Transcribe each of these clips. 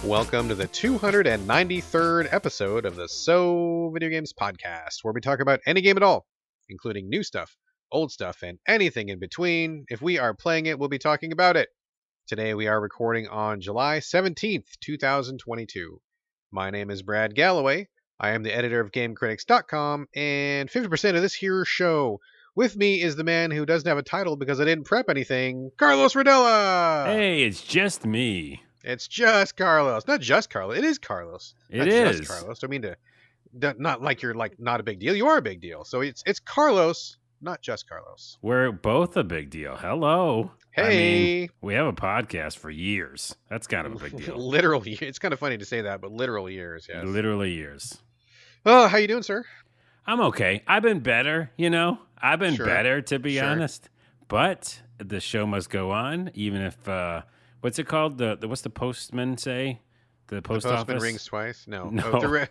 Welcome to the 293rd episode of the Videogames podcast, where we talk about any game at all, including new stuff, old stuff, and anything in between. If we are playing it, we'll be talking about it. Today we are recording on July 17th, 2022. My name is Brad Galloway. I am the editor of GameCritics.com, and 50% of this here show. With me is the man who doesn't have a title because I didn't prep anything, Carlos Rodella! Hey, it's just me. It's just Carlos. Not just Carlos. It is Carlos. It not is. Just Carlos. I mean, not like you're like not a big deal. You are a big deal. So it's Carlos, not just Carlos. We're both a big deal. Hello. Hey. I mean, we have a podcast for years. That's kind of a big deal. Literally. It's kind of funny to say that, but literal years, yes. Literally years. Oh, how you doing, sir? I'm okay. I've been better, I've been better, to be honest. But the show must go on, even if... what's it called? What's the postman say? The postman office rings twice. No. No.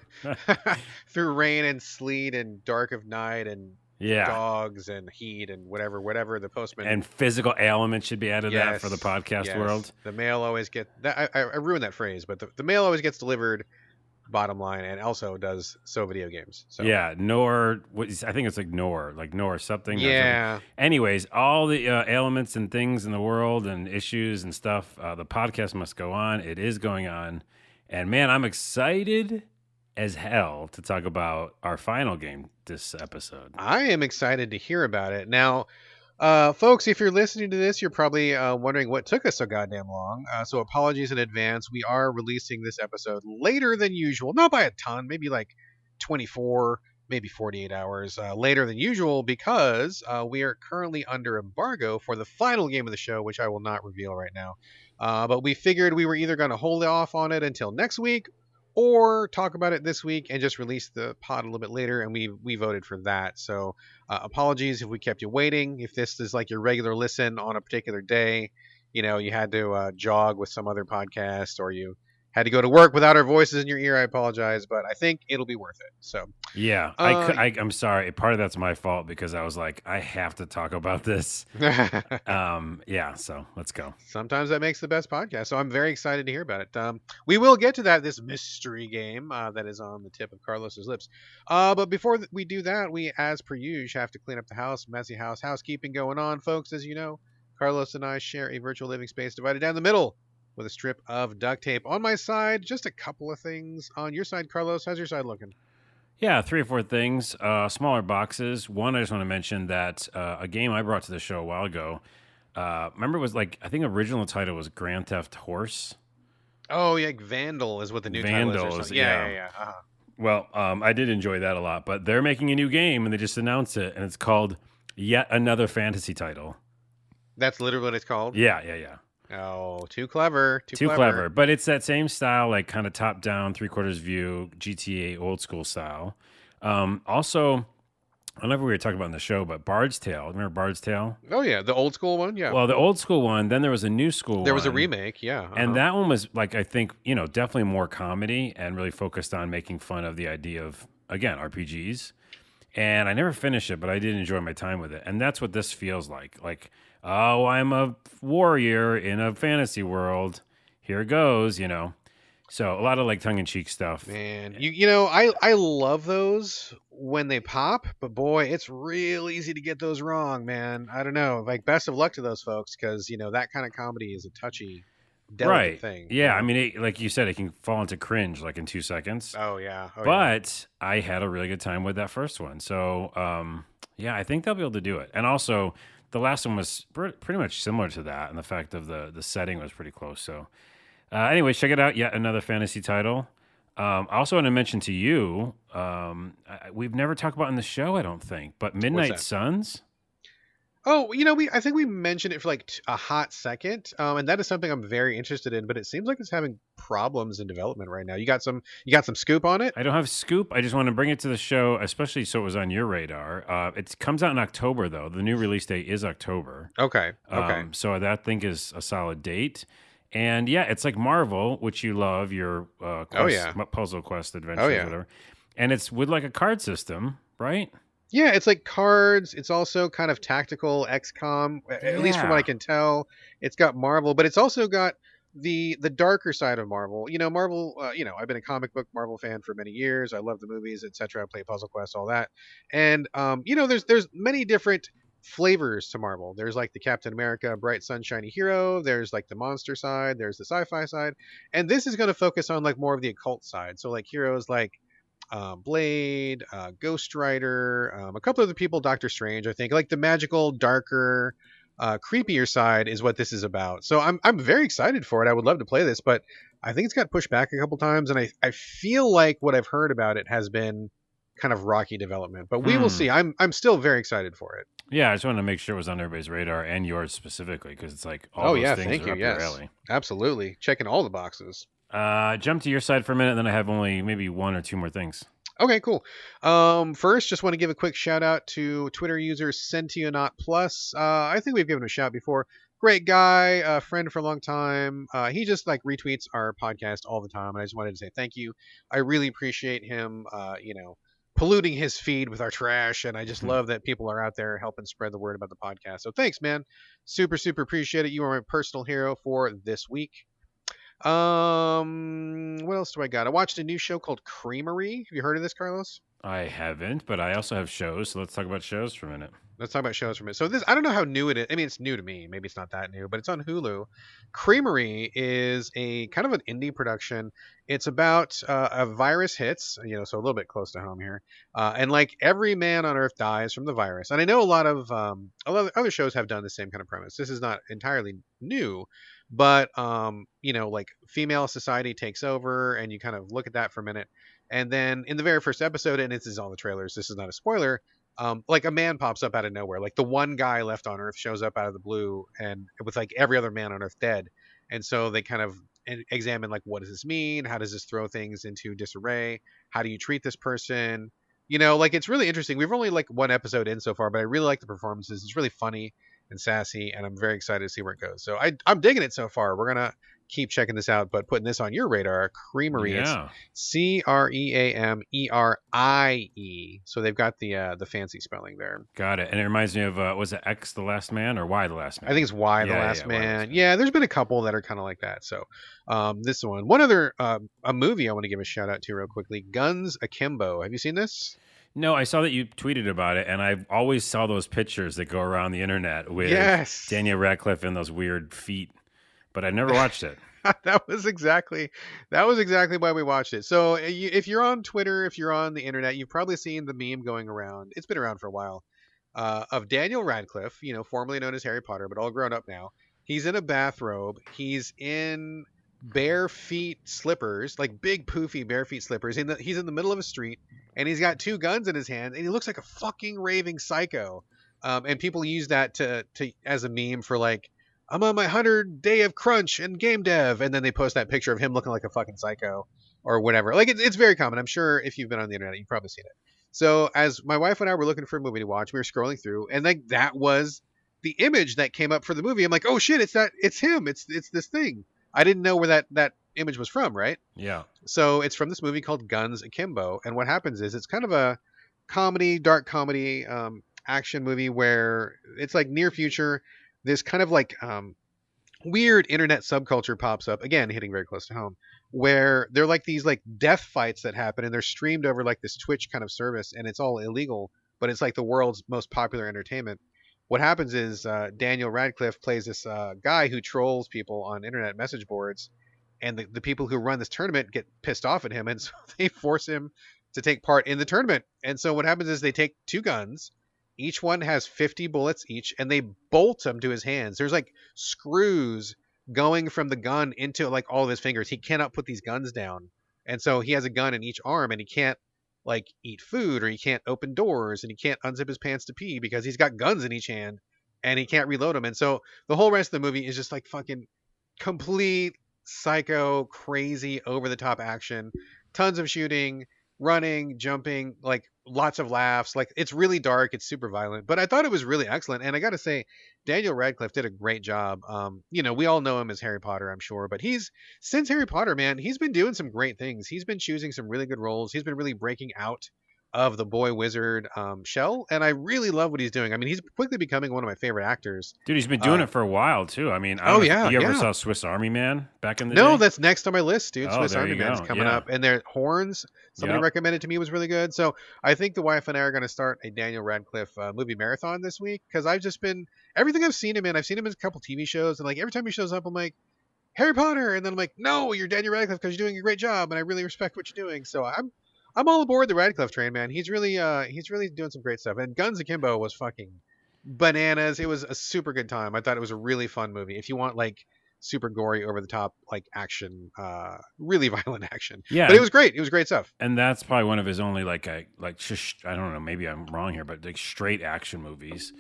Through rain and sleet and dark of night and dogs and heat and whatever the postman and physical ailments should be added to that for the podcast world. The mail always I ruined that phrase, but the mail always gets delivered. Bottom line, and also does video games. So. Yeah, I think it's like nor something. Yeah. Anyways, all the ailments and things in the world and issues and stuff, the podcast must go on. It is going on. And man, I'm excited as hell to talk about our final game this episode. I am excited to hear about it. Now, folks, if you're listening to this, you're probably wondering what took us so goddamn long. So apologies in advance. We are releasing this episode later than usual. Not by a ton, maybe like 24, maybe 48 hours later than usual because we are currently under embargo for the final game of the show, which I will not reveal right now. But we figured we were either going to hold off on it until next week or talk about it this week and just release the pod a little bit later, and we voted for that. So apologies if we kept you waiting. If this is like your regular listen on a particular day, you had to jog with some other podcast, or you had to go to work without our voices in your ear, I apologize, but I think it'll be worth it. So yeah, I'm sorry. Part of that's my fault because I was like, I have to talk about this. So let's go. Sometimes that makes the best podcast. So I'm very excited to hear about it. We will get to this mystery game that is on the tip of Carlos's lips. But before we do that, we, as per usual, have to clean up the house. Messy housekeeping going on, folks. As you know, Carlos and I share a virtual living space divided down the middle with a strip of duct tape. On my side, just a couple of things. On your side, Carlos, how's your side looking? Yeah, 3 or 4 things. Smaller boxes. One, I just want to mention that a game I brought to the show a while ago. Remember, it was I think original title was Grand Theft Horse. Oh, yeah, Vandal is what the new title is. Or something. Yeah. Uh-huh. Well, I did enjoy that a lot, but they're making a new game, and they just announced it, and it's called Yet Another Fantasy Title. That's literally what it's called? Yeah. Oh, too clever. Too clever. But it's that same style, like kind of top-down, three-quarters view, GTA old-school style. Also, I don't know if we were talking about in the show, but Bard's Tale. Remember Bard's Tale? Oh, yeah. The old school one? Yeah. Well, the old school one, then there was a new school one. There was a remake, yeah. Uh-huh. And that one was, I think, definitely more comedy and really focused on making fun of the idea of, again, RPGs. And I never finished it, but I did enjoy my time with it. And that's what this feels like. Oh, I'm a warrior in a fantasy world. Here goes, So a lot of tongue-in-cheek stuff. Man, I love those when they pop, but boy, it's real easy to get those wrong, man. I don't know. Best of luck to those folks because, that kind of comedy is a touchy, delicate thing. Yeah, I mean, like you said, it can fall into cringe in 2 seconds. Oh, yeah. But I had a really good time with that first one. So, I think they'll be able to do it. And also, the last one was pretty much similar to that, and the fact of the setting was pretty close. So, anyways, check it out. Yet another fantasy title. I also want to mention to you, we've never talked about in the show, I don't think, but Midnight Suns. Oh, I think we mentioned it for a hot second, and that is something I'm very interested in. But it seems like it's having problems in development right now. You got some scoop on it? I don't have scoop. I just want to bring it to the show, especially so it was on your radar. It comes out in October, though. The new release date is October. Okay. So that I think is a solid date. And yeah, it's like Marvel, which you love, your puzzle quest adventure, whatever. And it's with a card system, right? Yeah, it's like cards. It's also kind of tactical XCOM, at least from what I can tell. It's got Marvel, but it's also got the darker side of Marvel. Marvel. I've been a comic book Marvel fan for many years. I love the movies, etc. I play Puzzle Quest, all that, and there's many different flavors to Marvel. There's like the Captain America, bright sunshiny hero. There's like the monster side. There's the sci-fi side, and this is going to focus on like more of the occult side. So like heroes like Blade, Ghost Rider, a couple other people, Doctor Strange, I think. Like the magical, darker, creepier side is what this is about. So I'm very excited for it. I would love to play this, but I think it's got pushed back a couple times, and I feel like what I've heard about it has been kind of rocky development. But we will Hmm. see. I'm still very excited for it. Yeah, I just wanted to make sure it was on everybody's radar and yours specifically because it's like all Oh those yeah, things thank are you. up your Yes, alley. absolutely. Checking all the boxes. Jump to your side for a minute, then I have only maybe one or two more things. Okay, cool. First, just want to give a quick shout out to Twitter user Sentionaut Plus. I think we've given him a shout before. Great guy, a friend for a long time. He just like retweets our podcast all the time, and I just wanted to say thank you. I really appreciate him. Polluting his feed with our trash, and I just love that people are out there helping spread the word about the podcast. So thanks, man. Super, super appreciate it. You are my personal hero for this week. What else do I got? I watched a new show called Creamery. Have you heard of this, Carlos? I haven't, but I also have shows, so let's talk about shows for a minute. Let's talk about shows for a minute. So this, I don't know how new it is. I mean, it's new to me. Maybe it's not that new, but it's on Hulu. Creamery is a kind of an indie production. It's about a virus hits, so a little bit close to home here, and like every man on Earth dies from the virus. And I know a lot of other shows have done the same kind of premise. This is not entirely new, but like female society takes over, and you kind of look at that for a minute, and then in the very first episode, and this is all the trailers. This is not a spoiler, like a man pops up out of nowhere. Like the one guy left on Earth shows up out of the blue, and with like every other man on Earth dead. And so they kind of examine like, what does this mean? How does this throw things into disarray? How do you treat this person? Like it's really interesting. We've only like one episode in so far, but I really like the performances. It's really funny and sassy, and I'm very excited to see where it goes. So I'm digging it so far. We're gonna keep checking this out, but putting this on your radar, Creamery. It's Yeah, Creamerie. So they've got the fancy spelling there. got it. And it reminds me of was it X the Last Man or Y the Last I Man? think it's Y the Yeah, Last yeah, Y the Last Man. Man. Yeah, there's been a couple that are kind of like that. So this one, one other a movie I want to give a shout out to real quickly. Guns Akimbo. Have you seen this? No, I saw that you tweeted about it, and I always saw those pictures that go around the internet with Yes. Daniel Radcliffe and those weird feet, but I never watched it. That was exactly why we watched it. So if you're on Twitter, if you're on the internet, you've probably seen the meme going around. It's been around for a while, of Daniel Radcliffe, formerly known as Harry Potter, but all grown up now. He's in a bathrobe. He's in bare feet slippers, like big poofy bare feet slippers. He's in the middle of a street, and he's got two guns in his hand, and he looks like a fucking raving psycho. And people use that to as a meme for like, I'm on my 100 day of crunch and game dev, and then they post that picture of him looking like a fucking psycho or whatever. Like it's very common. I'm sure if you've been on the internet, you've probably seen it. So as my wife and I were looking for a movie to watch, we were scrolling through, and like that was the image that came up for the movie. I'm like, oh shit, it's him. It's this thing. I didn't know where that image was from, right? Yeah. So it's from this movie called Guns Akimbo, and what happens is it's kind of a comedy, dark comedy, action movie where it's like near future. This kind of like weird internet subculture pops up again, hitting very close to home, where they're like these like death fights that happen, and they're streamed over like this Twitch kind of service, and it's all illegal, but it's like the world's most popular entertainment. What happens is Daniel Radcliffe plays this guy who trolls people on internet message boards, and the people who run this tournament get pissed off at him, and so they force him to take part in the tournament. And so what happens is they take two guns, each one has 50 bullets each, and they bolt them to his hands. There's like screws going from the gun into like all of his fingers. He cannot put these guns down, and so he has a gun in each arm, and he can't like eat food, or he can't open doors, and he can't unzip his pants to pee because he's got guns in each hand, and he can't reload them. And so the whole rest of the movie is just like fucking complete psycho, crazy, over the top action, tons of shooting, running, jumping, like lots of laughs. Like it's really dark, it's super violent, but I thought it was really excellent. And I got to say, Daniel Radcliffe did a great job. We all know him as Harry Potter, I'm sure, but since Harry Potter, man, he's been doing some great things. He's been choosing some really good roles. He's been really breaking out of the boy wizard shell, and I really love what he's doing. I mean, he's quickly becoming one of my favorite actors. Dude, he's been doing it for a while too. I mean, I don't Oh know if yeah, you ever yeah. saw Swiss Army Man back in the No, day. that's next on my list, dude. Oh, Swiss there Army you Man is go. coming Yeah. up, and their horns. Somebody Yep. recommended to me was really good. So I think the wife and I are going to start a Daniel Radcliffe movie marathon this week because I've just been everything I've seen him in. I've seen him in a couple TV shows, and like every time he shows up, I'm like Harry Potter, and then I'm like, no, you're Daniel Radcliffe because you're doing a great job, and I really respect what you're doing. So I'm all aboard the Radcliffe train, man. He's really doing some great stuff. And Guns Akimbo was fucking bananas. It was a super good time. I thought it was a really fun movie. If you want like super gory, over the top, like action, really violent action. Yeah, But it was great. It was great stuff. and that's probably one of his only I don't know, maybe I'm wrong here, but like straight action movies,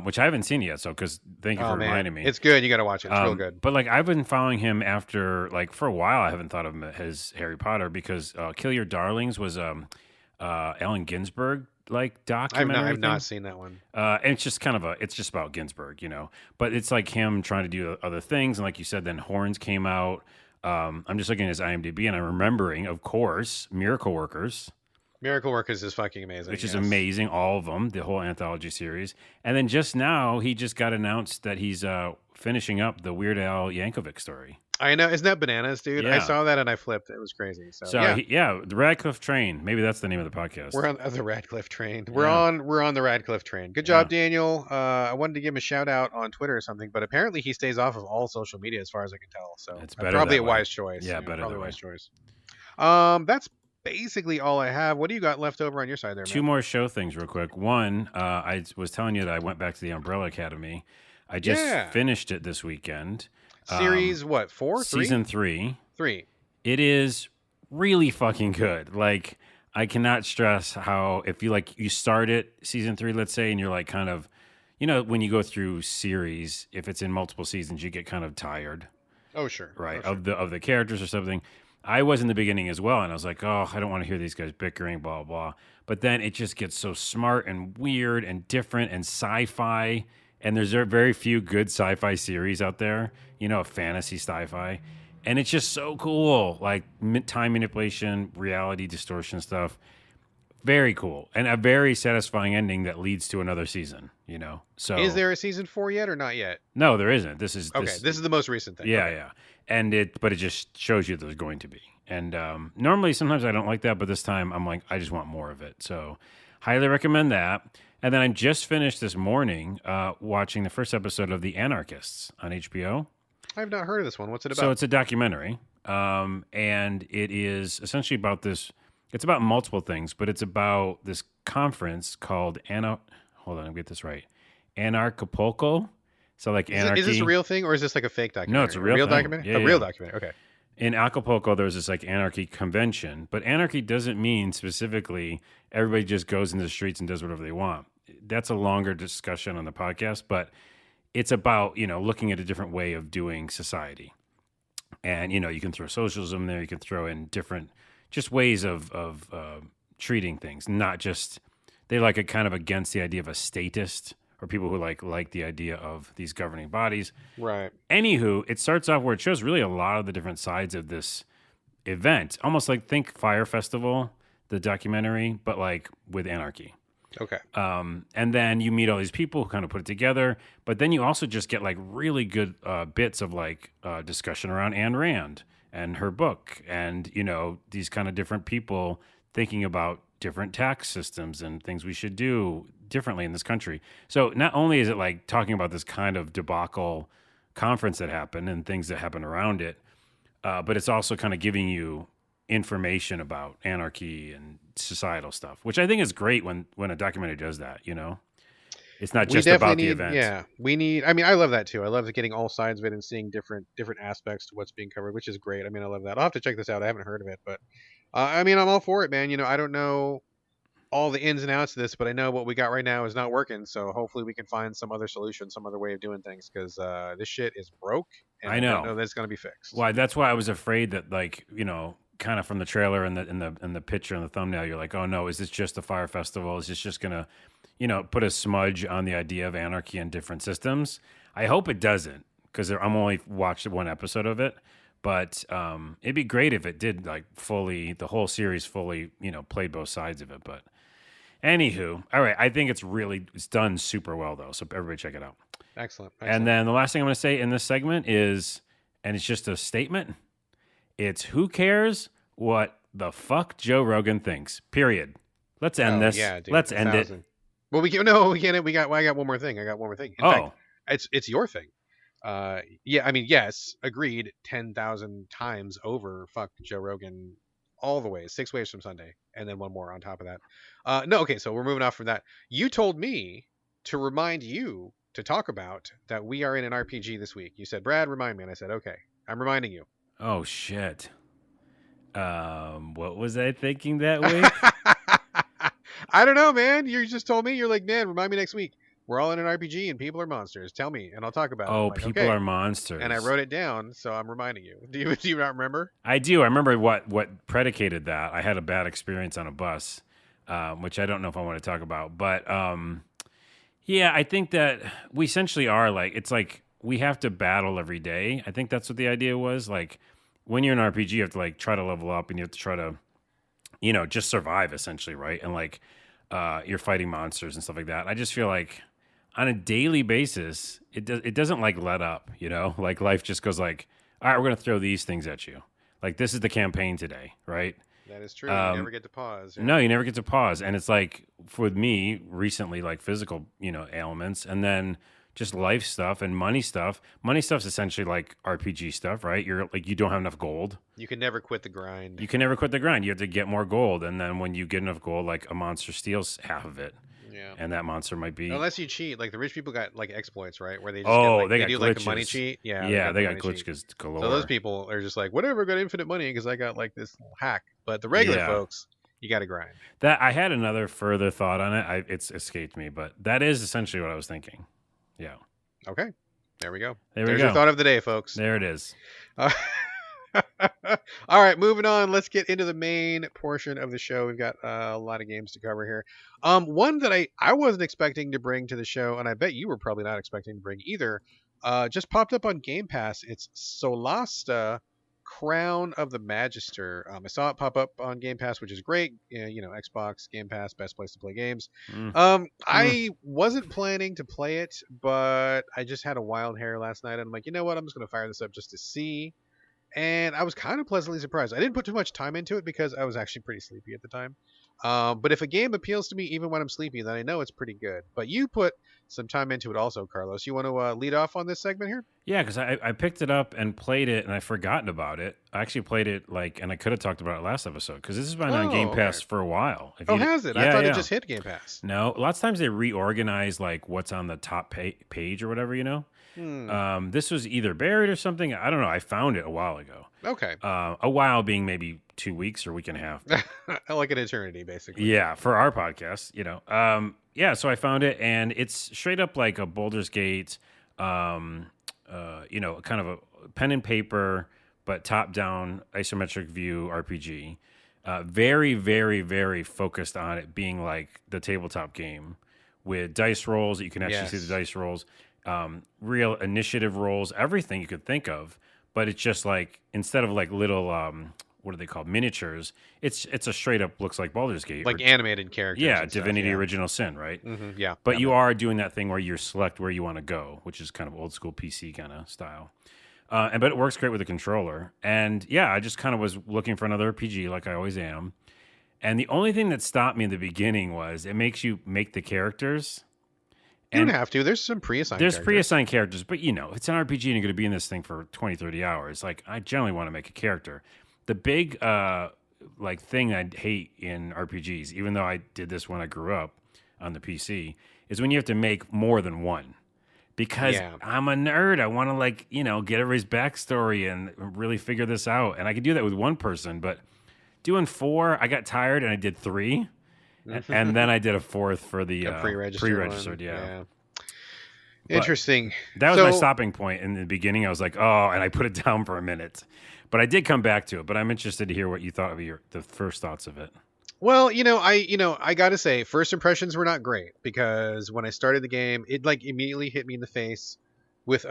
which I haven't seen yet. So because thank you Oh for man, reminding me. it's good. You got to watch it. It's real good. But like I've been following him after like for a while. I haven't thought of him as Harry Potter because Kill Your Darlings was Allen Ginsberg like documentary. I've thing. not seen that one. And it's just kind of it's just about Ginsberg, but it's like him trying to do other things. And like you said, then Horns came out. I'm just looking at his IMDb and I'm remembering, of course, Miracle Workers, Miracle Workers is fucking amazing. which is yes. amazing. All of them, the whole anthology series. And then just now he just got announced that he's finishing up the Weird Al Yankovic story. I know. Isn't that bananas, dude? I Yeah. saw that and I flipped. It was crazy. So, So yeah. the Radcliffe Train. Maybe that's the name of the podcast. We're on the Radcliffe train. We're Yeah. on the Radcliffe train. Good job, Daniel. I wanted to give him a shout out on Twitter or something, but apparently he stays off of all social media as far as I can tell. So It's better probably that a way. wise choice. Yeah, better probably that a way. wise choice. That's basically all I have. What do you got left over on your side there, Two man? more show things real quick. One, I was telling you that I went back to the Umbrella Academy. I just Yeah. finished it this weekend. Series what? 4? 3? Season 3. 3. It is really fucking good. Like I cannot stress how if you start it season 3, let's say, and you're like kind of, when you go through series, if it's in multiple seasons, you get kind of tired, Oh sure. right? Oh, sure. Of the characters or something. I was in the beginning as well, and I was like, oh, I don't want to hear these guys bickering, blah blah. But then it just gets so smart and weird and different and sci-fi. And there's very few good sci-fi series out there, fantasy sci-fi. And it's just so cool, like time manipulation, reality distortion stuff. Very cool. And a very satisfying ending that leads to another season, So Is there a season 4 yet or not yet? No, there isn't. This is Okay, this is the most recent thing. yeah, Okay. yeah. And but it just shows you there's going to be. And normally sometimes I don't like that, but this time I'm like, I just want more of it. So highly recommend that. And then I just finished this morning watching the first episode of The Anarchists on HBO. I've not heard of this one. What's it about? So it's a documentary, and it is essentially about this. It's about multiple things, but it's about this conference called Hold on, let me get this right. Anarchapulco. So like anarchy. Is this a real thing or is this like a fake documentary? No, it's a real thing. documentary. Yeah, a real yeah. documentary. Okay. In Acapulco, there was this like anarchy convention, but anarchy doesn't mean specifically everybody just goes into the streets and does whatever they want. That's a longer discussion on the podcast, but it's about, looking at a different way of doing society. And, you can throw socialism there. You can throw in different just ways of treating things, not just they like it kind of against the idea of a statist or people who like the idea of these governing bodies. Right. Anywho, it starts off where it shows really a lot of the different sides of this event, almost like think Fire Festival, the documentary, but like with anarchy. Okay. And then you meet all these people who kind of put it together, but then you also just get like really good bits of like discussion around Ayn Rand and her book, and these kind of different people thinking about different tax systems and things we should do differently in this country. So not only is it like talking about this kind of debacle conference that happened and things that happened around it, but it's also kind of giving you information about anarchy and societal stuff, which I think is great when a documentary does that. It's not just about the event. Yeah, we need. I mean, I love that too. I love getting all sides of it and seeing different aspects to what's being covered, which is great. I mean, I love that. I'll have to check this out. I haven't heard of it, but I mean, I'm all for it, man. I don't know all the ins and outs of this, but I know what we got right now is not working. So hopefully we can find some other solution, some other way of doing things, because this shit is broke, and I I know. don't know that it's gonna be fixed. Why? That's why I was afraid that, like, kind of from the trailer and the picture and the thumbnail, you're like, oh no, is this just a fire festival? Is this just gonna, put a smudge on the idea of anarchy and different systems? I hope it doesn't, because I'm only watched one episode of it. But it'd be great if it did, like, fully, the whole series fully, played both sides of it. But Anywho, all right. I think it's done super well though. So everybody check it out. Excellent. And then the last thing I'm going to say in this segment is, and it's just a statement. It's who cares what the fuck Joe Rogan thinks. Period. Let's end this. Yeah, dude, Let's end it. Well, we can't. I got one more thing. In fact, it's your thing. Yeah, I mean, yes, agreed. 10,000 times over. Fuck Joe Rogan, all the ways. 6 ways from Sunday, and then one more on top of that. No, okay. So we're moving off from that. You told me to remind you to talk about that we are in an RPG this week. You said, Brad, remind me, and I said, okay, I'm reminding you. Oh shit. What was I thinking that week? I don't know, man. You just told me. You're like, man, remind me next week. We're all in an RPG and people are monsters. Tell me, and I'll talk about it. Oh, like, people are monsters. And I wrote it down, so I'm reminding you. Do you not remember? I do. I remember what predicated that. I had a bad experience on a bus, which I don't know if I want to talk about. But yeah, I think that we essentially are like, it's like we have to battle every day. I think that's what the idea was. Like when you're in an RPG, you have to like try to level up and you have to try to, just survive essentially, right? And like you're fighting monsters and stuff like that. I just feel like on a daily basis, it doesn't like let up, like life just goes like, all right, we're going to throw these things at you. Like this is the campaign today, right? That is true. You never get to pause. Yeah. No, you never get to pause. And it's like for me recently, like physical, ailments, and then just life stuff and money stuff. Money stuff's essentially like RPG stuff, right? You're like, you don't have enough gold. You can never quit the grind. You have to get more gold. And then when you get enough gold, like a monster steals half of it. Yeah. And that monster might be, unless you cheat. Like the rich people got like exploits, right? Where they just they do like the money cheat. Yeah, they got glitches galore. So those people are just like, whatever, got infinite money because I got like this little hack. But the regular folks, you got to grind. That I had another further thought on it. It's escaped me, but that is essentially what I was thinking. Yeah. Okay. There we go. There's your thought of the day, folks. There it is. All right, moving on. Let's get into the main portion of the show. We've got a lot of games to cover here. One that I wasn't expecting to bring to the show, and I bet you were probably not expecting to bring either, just popped up on Game Pass. It's Solasta, Crown of the Magister. I saw it pop up on Game Pass, which is great. Xbox Game Pass, best place to play games. I wasn't planning to play it, but I just had a wild hair last night, and I'm like, you know what? I'm just going to fire this up just to see. And I was kind of pleasantly surprised. I didn't put too much time into it because I was actually pretty sleepy at the time. But if a game appeals to me even when I'm sleepy, then I know it's pretty good. But you put some time into it also, Carlos. You want to lead off on this segment here? Yeah, because I picked it up and played it, and I'd forgotten about it. I actually played it, and I could have talked about it last episode, because this has been on Game Pass for a while. Has it? I thought it just hit Game Pass. No, lots of times they reorganize, like, what's on the top page or whatever, This was either buried or something. I don't know. I found it a while ago. Okay. A while being maybe 2 weeks or week and a half. Like an eternity, basically. Yeah, for our podcast, yeah, so I found it, and it's straight up like a Baldur's Gate, kind of a pen and paper, but top-down isometric view RPG. Very, very, very focused on it being like the tabletop game with dice rolls that you can actually see the dice rolls, real initiative rolls, everything you could think of. But it's just like, instead of like little, what are they called? Miniatures. It's a straight up looks like Baldur's Gate. Like animated characters. Yeah, Divinity Original Sin, right? Mm-hmm, yeah. But you are doing that thing where you select where you want to go, which is kind of old school PC kind of style. But it works great with a controller. And yeah, I just kind of was looking for another RPG like I always am. And the only thing that stopped me in the beginning was it makes you make the characters. You don't have to. There's some pre-assigned characters. There's pre-assigned characters, but it's an RPG and you're going to be in this thing for 20, 30 hours. Like, I generally want to make a character. The big thing I hate in RPGs, even though I did this when I grew up on the PC, is when you have to make more than one. Because I'm a nerd. I want to get everybody's backstory and really figure this out. And I could do that with one person, but doing 4, I got tired and I did 3. And then I did a 4th for the pre-registered. Yeah. Interesting. That was my stopping point in the beginning. I was like, oh, and I put it down for a minute. But I did come back to it. But I'm interested to hear what you thought of the first thoughts of it. Well, I got to say, first impressions were not great, because when I started the game, it immediately hit me in the face with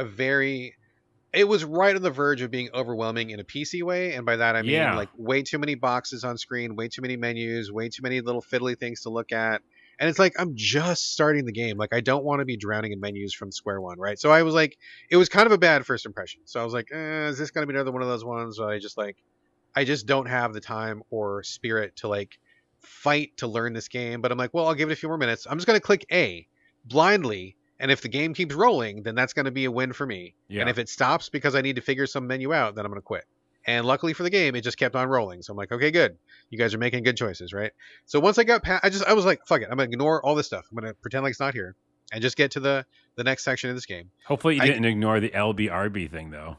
it was right on the verge of being overwhelming in a PC way. And by that, I mean way too many boxes on screen, way too many menus, way too many little fiddly things to look at. And it's like I'm just starting the game. Like I don't want to be drowning in menus from square one, right? So I was like, it was kind of a bad first impression. So I was like, is this gonna be another one of those ones where I just don't have the time or spirit to like fight to learn this game. But I'm like, well, I'll give it a few more minutes. I'm just gonna click A blindly, and if the game keeps rolling, then that's gonna be a win for me. Yeah. And if it stops because I need to figure some menu out, then I'm gonna quit. And luckily for the game, it just kept on rolling. So I'm like, okay, good. You guys are making good choices, right? So once I got past, I was like, fuck it. I'm gonna ignore all this stuff. I'm gonna pretend like it's not here and just get to the next section of this game. Hopefully you didn't ignore the LBRB thing though.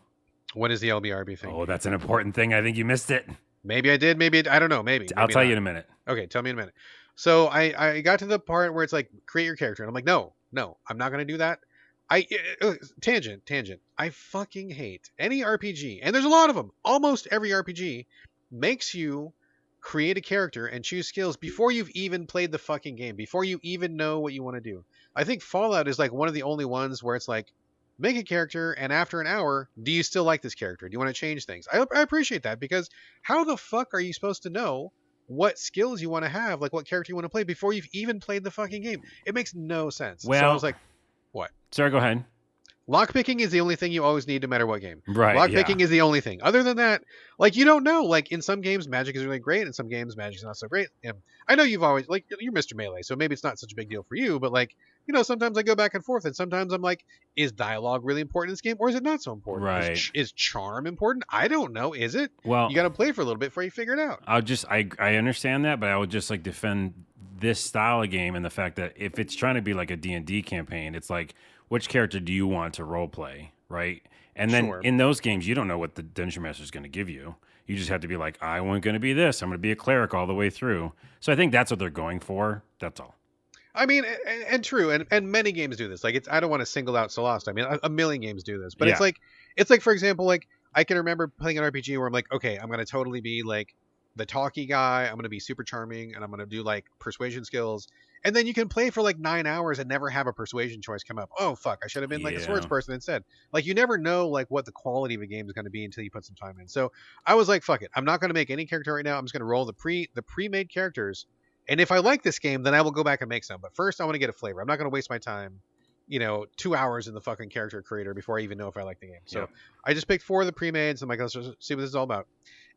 What is the LBRB thing? Oh, that's an important thing. I think you missed it. Maybe I did. Maybe I don't know. Maybe I'll tell not. you in a minute. Okay, tell me in a minute. So I got to the part where it's like create your character, and I'm like, no, I'm not gonna do that. Tangent. I fucking hate any RPG, and there's a lot of them. Almost every RPG makes you create a character and choose skills before you've even played the fucking game, before you even know what you want to do. I think Fallout is like one of the only ones where it's like, make a character, and after an hour, do you still like this character? Do you want to change things? I appreciate that, because how the fuck are you supposed to know what skills you want to have, like what character you want to play, before you've even played the fucking game? It makes no sense. Well, so I was like, what? Sorry, go ahead. Lockpicking is the only thing you always need no matter what game. Right. Lockpicking is the only thing. Other than that, like, you don't know. Like, in some games, magic is really great. In some games, magic is not so great. And I know you've always, like, you're Mr. Melee, so maybe it's not such a big deal for you. But, like, you know, sometimes I go back and forth. And sometimes I'm like, is dialogue really important in this game? Or is it not so important? Right. Is charm important? I don't know. Is it? Well, you got to play for a little bit before you figure it out. I understand that, but I would just, like, defend this style of game and the fact that if it's trying to be like a D&D campaign, it's like, which character do you want to role play, right? And then in those games, you don't know what the Dungeon Master is going to give you. You just have to be like, I'm going to be this. I'm going to be a cleric all the way through. So I think that's what they're going for. That's all. I mean, and true, and many games do this. Like, I don't want to single out Solasta. I mean, a million games do this, but Yeah. it's like, for example, like I can remember playing an RPG where I'm like, okay, I'm going to totally be like the talky guy. I'm going to be super charming, and I'm going to do like persuasion skills. And then you can play for like 9 hours and never have a persuasion choice come up. Oh fuck, I should have been like a swords person instead. Like, you never know like what the quality of a game is going to be until you put some time in. So I was like, fuck it, I'm not going to make any character right now. I'm just going to roll the pre-made characters. And if I like this game, then I will go back and make some. But first, I want to get a flavor. I'm not going to waste my time, 2 hours in the fucking character creator before I even know if I like the game. So I just picked 4 of the pre-mades. I'm like, let's just see what this is all about.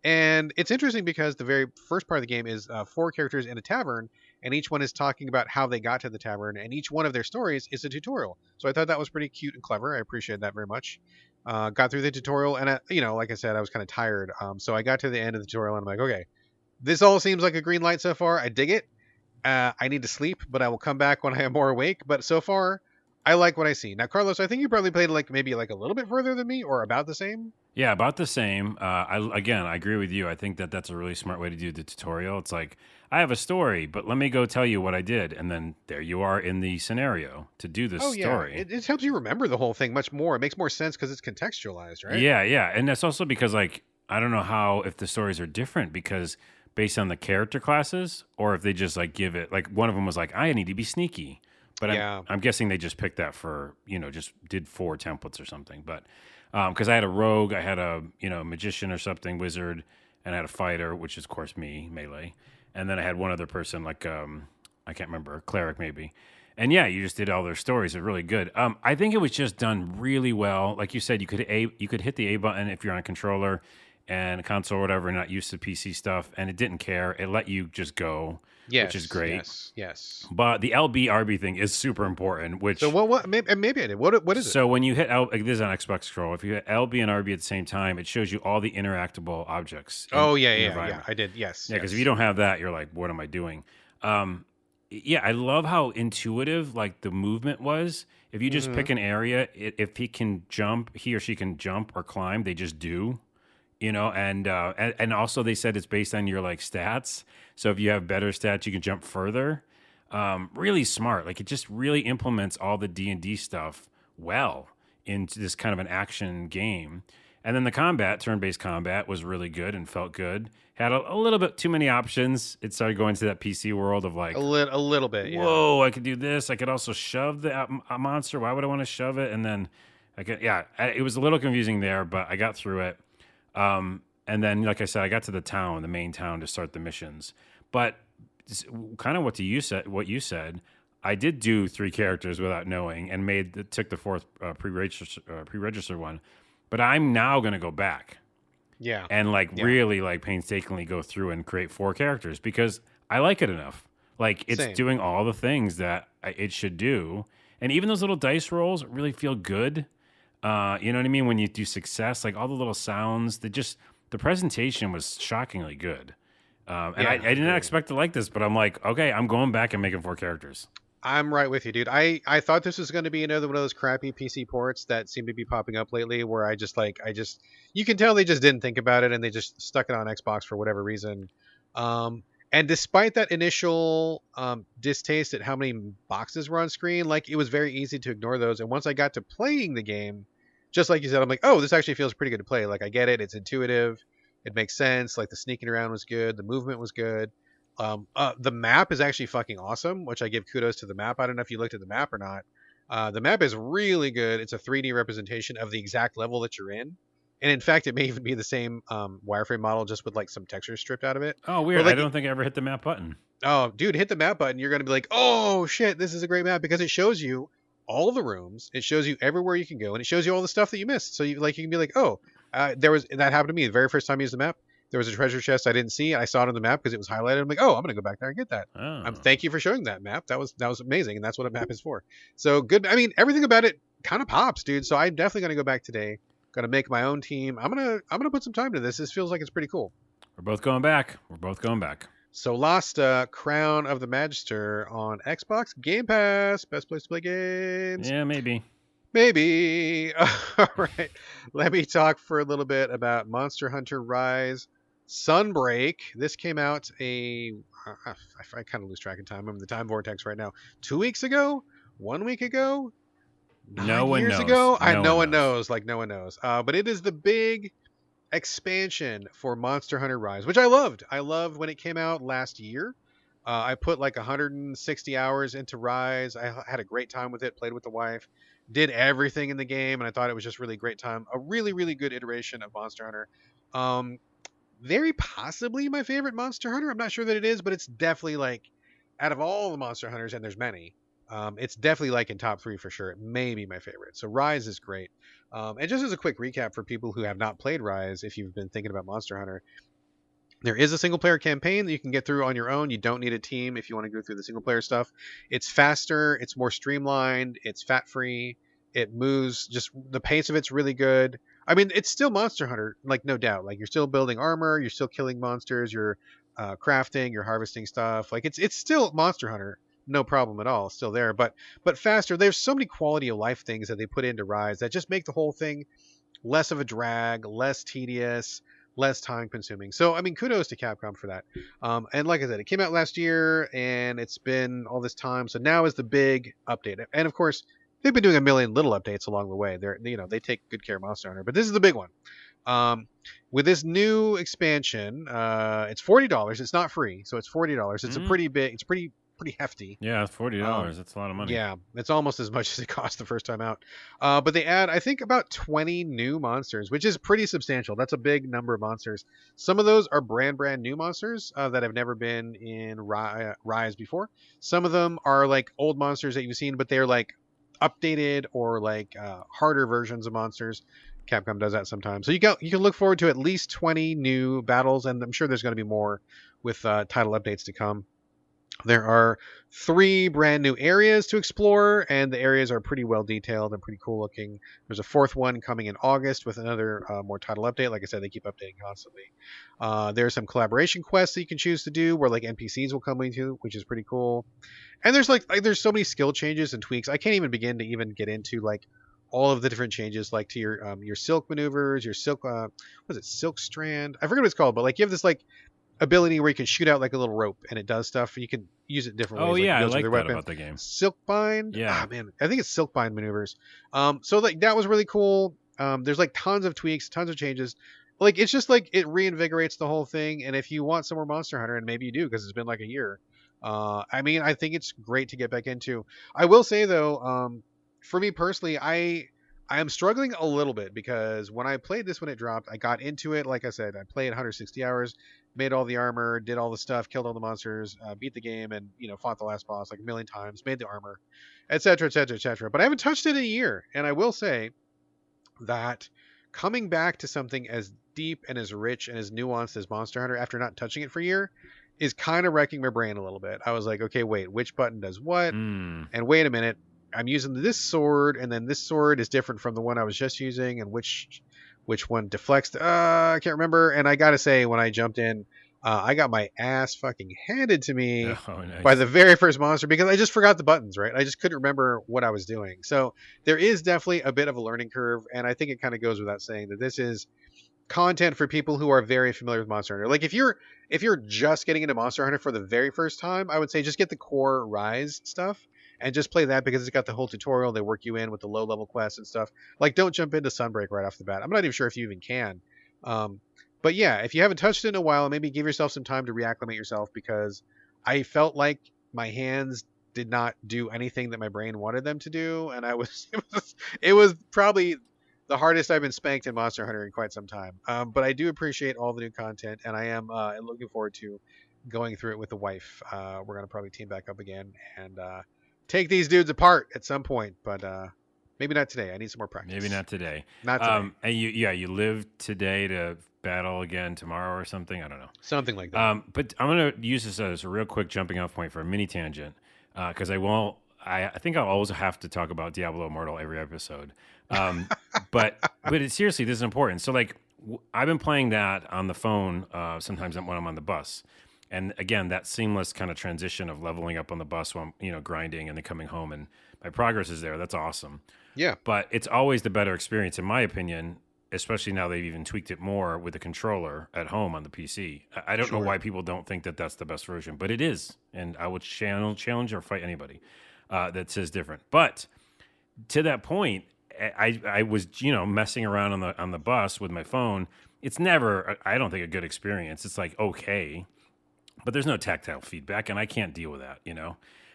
And it's interesting because the very first part of the game is 4 characters in a tavern, and each one is talking about how they got to the tavern, and each one of their stories is a tutorial. So I thought that was pretty cute and clever. I appreciate that very much. Got through the tutorial, and like I said, I was kind of tired. So I got to the end of the tutorial, and I'm like, okay, this all seems like a green light so far. I dig it. I need to sleep, but I will come back when I am more awake. But so far, I like what I see. Now, Carlos, I think you probably played maybe a little bit further than me, or about the same. Yeah, about the same. I agree with you. I think that's a really smart way to do the tutorial. It's like, I have a story, but let me go tell you what I did, and then there you are in the scenario to do this story. It helps you remember the whole thing much more. It makes more sense because it's contextualized, right? Yeah, and that's also because I don't know if the stories are different because based on the character classes, or if they just give it one of them was I need to be sneaky, but I'm guessing they just picked that for just did 4 templates or something, but. Because I had a rogue, I had a magician or something, wizard, and I had a fighter, which is of course me, melee, and then I had one other person I can't remember, cleric maybe, and yeah, you just did all their stories. They're really good. I think it was just done really well. Like you said, you could hit the A button if you're on a controller and a console or whatever, not used to PC stuff, and it didn't care. It let you just go. Yes, which is great. Yes. But the LBRB thing is super important. Which so what? Maybe I did. What is it? So when you hit this is on Xbox Scroll. If you hit LB and RB at the same time, it shows you all the interactable objects. Yeah. I did. Yes. Yeah, because if you don't have that, you're like, what am I doing? Yeah, I love how intuitive the movement was. If you just pick an area, if he or she can jump or climb, they just do. And also they said it's based on your stats. So if you have better stats, you can jump further. Really smart. It just really implements all the D&D stuff well into this kind of an action game. And then the turn-based combat was really good and felt good. Had a little bit too many options. It started going to that PC world of a little bit. Yeah. Whoa, I could do this. I could also shove the monster. Why would I want to shove it? And then it was a little confusing there, but I got through it. And then, like I said, I got to the main town to start the missions. But kind of what you said. I did do 3 characters without knowing, and took the 4th pre-register one. But I'm now going to go back Yeah. and like Yeah. really like painstakingly go through and create 4 characters because I like it enough. Like it's Same. doing all the things that it should do, and even those little dice rolls really feel good. You know what I mean? When you do success, like all the little sounds, the presentation was shockingly good. And I did not expect to like this, but I'm like, okay, I'm going back and making 4 characters. I'm right with you, dude. I thought this was going to be another one of those crappy PC ports that seem to be popping up lately, where you can tell they just didn't think about it and they just stuck it on Xbox for whatever reason. And despite that initial distaste at how many boxes were on screen, like it was very easy to ignore those. And once I got to playing the game, just like you said, I'm like, oh, this actually feels pretty good to play. Like I get it, it's intuitive, it makes sense. Like the sneaking around was good, the movement was good. The map is actually fucking awesome, which I give kudos to the map. I don't know if you looked at the map or not. The map is really good. It's a 3D representation of the exact level that you're in. And in fact, it may even be the same wireframe model, just with like some textures stripped out of it. Oh, weird. Like, I don't think I ever hit the map button. Oh, dude, hit the map button. You're going to be like, oh, shit, this is a great map because it shows you all the rooms. It shows you everywhere you can go. And it shows you all the stuff that you missed. So you can be like, oh, that happened to me the very first time I used the map. There was a treasure chest I didn't see. I saw it on the map because it was highlighted. I'm like, oh, I'm going to go back there and get that. Oh. Thank you for showing that map. That was amazing. And that's what a map is for. So good. I mean, everything about it kind of pops, dude. So I'm definitely going to go back today. Going to make my own team. I'm going to put some time to this. This feels like it's pretty cool. We're both going back. Solasta, Crown of the Magister on Xbox Game Pass. Best place to play games. Yeah, maybe. All right. Let me talk for a little bit about Monster Hunter Rise Sunbreak. This came out I kind of lose track of time. I'm in the time vortex right now. 2 weeks ago? 1 week ago? 9 years ago? No one knows. Like, no one knows. But it is the big expansion for Monster Hunter Rise, which I loved. I loved when it came out last year. I put like 160 hours into Rise. I had a great time with it, played with the wife, did everything in the game, and I thought it was just really great time. A really, really good iteration of Monster Hunter. Very possibly my favorite Monster Hunter. I'm not sure that it is, but it's definitely like, out of all the Monster Hunters, and there's many, it's definitely like in top 3 for sure. It may be my favorite. So Rise is great. And just as a quick recap for people who have not played Rise, if you've been thinking about Monster Hunter, there is a single player campaign that you can get through on your own. You don't need a team if you want to go through the single player stuff. It's faster, it's more streamlined, it's fat free, it moves, just the pace of it's really good. I mean, it's still Monster Hunter, like no doubt. Like you're still building armor, you're still killing monsters, you're crafting, you're harvesting stuff. Like it's still Monster Hunter, no problem at all, still there. But faster. There's so many quality of life things that they put into Rise that just make the whole thing less of a drag, less tedious, less time consuming. So I mean, kudos to Capcom for that. And like I said, it came out last year, and it's been all this time. So now is the big update, and of course, they've been doing a million little updates along the way. They take good care of Monster Hunter, but this is the big one. With this new expansion, it's $40. It's not free, so it's $40. It's a pretty big. It's pretty hefty. Yeah, it's $40. That's a lot of money. Yeah, it's almost as much as it cost the first time out. But they add, I think, about 20 new monsters, which is pretty substantial. That's a big number of monsters. Some of those are brand new monsters that have never been in Rise before. Some of them are like old monsters that you've seen, but they're like updated or like harder versions of monsters. Capcom does that sometimes. So you can look forward to at least 20 new battles, and I'm sure there's going to be more with title updates to come. There are 3 brand new areas to explore, and the areas are pretty well detailed and pretty cool looking. There's a 4th one coming in August with another more title update. Like I said, they keep updating constantly. There's some collaboration quests that you can choose to do where like NPCs will come with you, which is pretty cool. And there's so many skill changes and tweaks. I can't even begin to even get into like all of the different changes, like to your silk maneuvers, your silk silk strand. I forget what it's called, but like you have this like ability where you can shoot out like a little rope and it does stuff, and you can use it in different ways. Oh yeah, I like that weapon. about the game. Silk bind. Yeah, man, I think it's silk bind maneuvers. So like that was really cool. There's like tons of tweaks, tons of changes. Like it's just like it reinvigorates the whole thing. And if you want some more Monster Hunter, and maybe you do because it's been like a year, I mean, I think it's great to get back into. I will say though, for me personally, I am struggling a little bit because when I played this when it dropped, I got into it. Like I said, I played 160 hours, made all the armor, did all the stuff, killed all the monsters, beat the game, and fought the last boss like a million times, made the armor, etc., etc., etc. But I haven't touched it in a year, and I will say that coming back to something as deep and as rich and as nuanced as Monster Hunter after not touching it for a year is kind of wrecking my brain a little bit. I was like, okay, wait, which button does what? Mm. And wait a minute, I'm using this sword, and then this sword is different from the one I was just using, and which one deflects? I can't remember. And I gotta say, when I jumped in, I got my ass fucking handed to me Nice. by the very first monster because I just forgot the buttons, right? I just couldn't remember what I was doing. So there is definitely a bit of a learning curve, and I think it kind of goes without saying that this is content for people who are very familiar with Monster Hunter. Like if you're just getting into Monster Hunter for the very first time, I would say just get the core Rise stuff and just play that because it's got the whole tutorial. They work you in with the low level quests and stuff. Like don't jump into Sunbreak right off the bat. I'm not even sure if you even can. But yeah, if you haven't touched it in a while, maybe give yourself some time to reacclimate yourself because I felt like my hands did not do anything that my brain wanted them to do, and it was probably the hardest I've been spanked in Monster Hunter in quite some time. But I do appreciate all the new content, and I am looking forward to going through it with the wife. We're going to probably team back up again and take these dudes apart at some point, but maybe not today. I need some more practice. Maybe not today. Not today. And you live today to battle again tomorrow or something. I don't know. Something like that. But I'm going to use this as a real quick jumping off point for a mini tangent because I think I'll always have to talk about Diablo Immortal every episode. But seriously, this is important. So like I've been playing that on the phone sometimes when I'm on the bus. And again, that seamless kind of transition of leveling up on the bus while I'm, grinding and then coming home and my progress is there. That's awesome. Yeah. But it's always the better experience, in my opinion, especially now they've even tweaked it more with the controller at home on the PC. I don't know why people don't think that that's the best version, but it is. And I would challenge or fight anybody that says different. But to that point, I was, messing around on the bus with my phone. It's never, I don't think, a good experience. It's like, okay, but there's no tactile feedback, and I can't deal with that,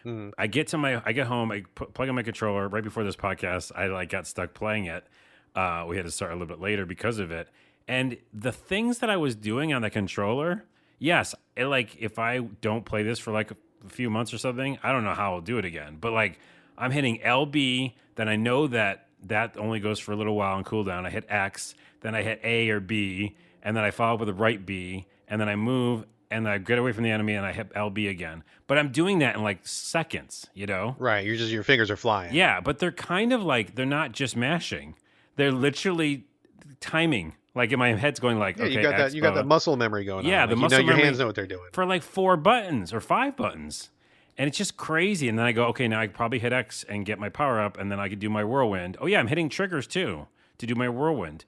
Mm-hmm. I get home, I plug in my controller. Right before this podcast, I got stuck playing it. We had to start a little bit later because of it. And the things that I was doing on the controller, yes, if I don't play this for like a few months or something, I don't know how I'll do it again. But I'm hitting LB, then I know that only goes for a little while on cooldown. I hit X, then I hit A or B, and then I follow up with a right B, and then I move, and I get away from the enemy, and I hit LB again. But I'm doing that in seconds, Right, your fingers are flying. Yeah, but they're kind of they're not just mashing. They're literally timing. In my head's going okay, you got that muscle memory going on. Yeah, the muscle your memory hands know what they're doing. For 4 buttons or 5 buttons. And it's just crazy. And then I go, okay, now I could probably hit X and get my power up, and then I could do my whirlwind. Oh yeah, I'm hitting triggers too to do my whirlwind.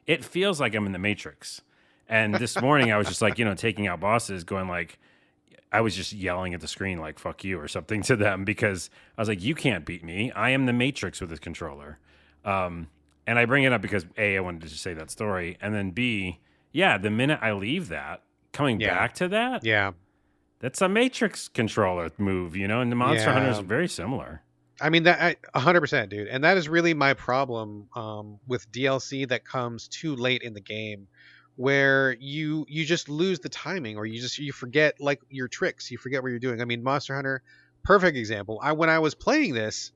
It feels like I'm in the Matrix. And this morning I was just taking out bosses, going I was just yelling at the screen fuck you or something to them because I was like, you can't beat me. I am the Matrix with this controller. And I bring it up because A, I wanted to just say that story. And then B, yeah, the minute I leave that, coming back to that, that's a Matrix controller move, and the Monster Hunter is very similar. I mean, that 100%, dude. And that is really my problem with DLC that comes too late in the game, where you just lose the timing, or you forget your tricks. You forget what you're doing. I mean, Monster Hunter, perfect example. When I was playing this,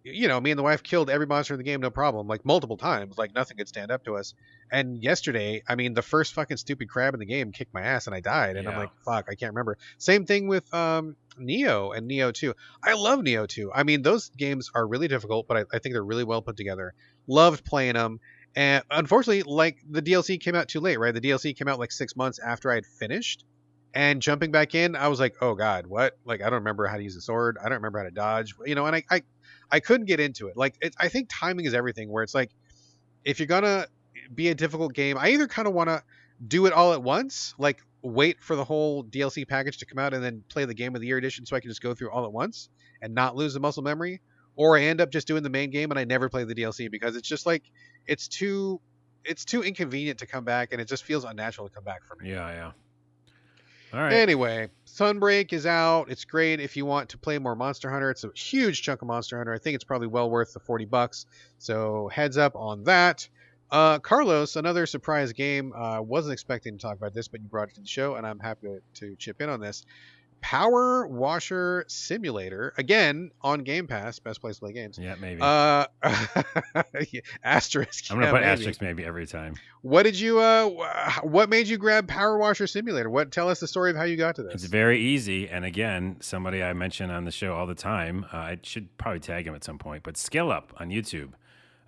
me and the wife killed every monster in the game, no problem, multiple times, nothing could stand up to us. And yesterday, I mean, the first fucking stupid crab in the game kicked my ass and I died. And I'm like, fuck, I can't remember. Same thing with Neo and Neo 2. I love Neo 2. I mean, those games are really difficult, but I think they're really well put together. Loved playing them. And unfortunately, the DLC came out too late, right? The DLC came out 6 months after I had finished. And jumping back in, I was like, oh God, what? I don't remember how to use the sword. I don't remember how to dodge. And I couldn't get into it. I think timing is everything, where it's if you're going to be a difficult game, I either kind of want to do it all at once, wait for the whole DLC package to come out and then play the Game of the Year edition so I can just go through all at once and not lose the muscle memory, or I end up just doing the main game and I never play the DLC because it's just it's too inconvenient to come back, and it just feels unnatural to come back for me. Yeah. All right. Anyway, Sunbreak is out. It's great if you want to play more Monster Hunter. It's a huge chunk of Monster Hunter. I think it's probably well worth the $40. So heads up on that. Carlos, another surprise game. Wasn't expecting to talk about this, but you brought it to the show, and I'm happy to chip in on this. Power Washer Simulator, again on Game Pass, best place to play games. Yeah, maybe. Uh, asterisk. I'm gonna Yeah, put maybe. asterisk maybe every time. What did you? What made you grab Power Washer Simulator? What? Tell us the story of how you got to It's this. very easy, and again, somebody I mention on the show all the time. I should probably tag him at some point, but Skill Up on YouTube,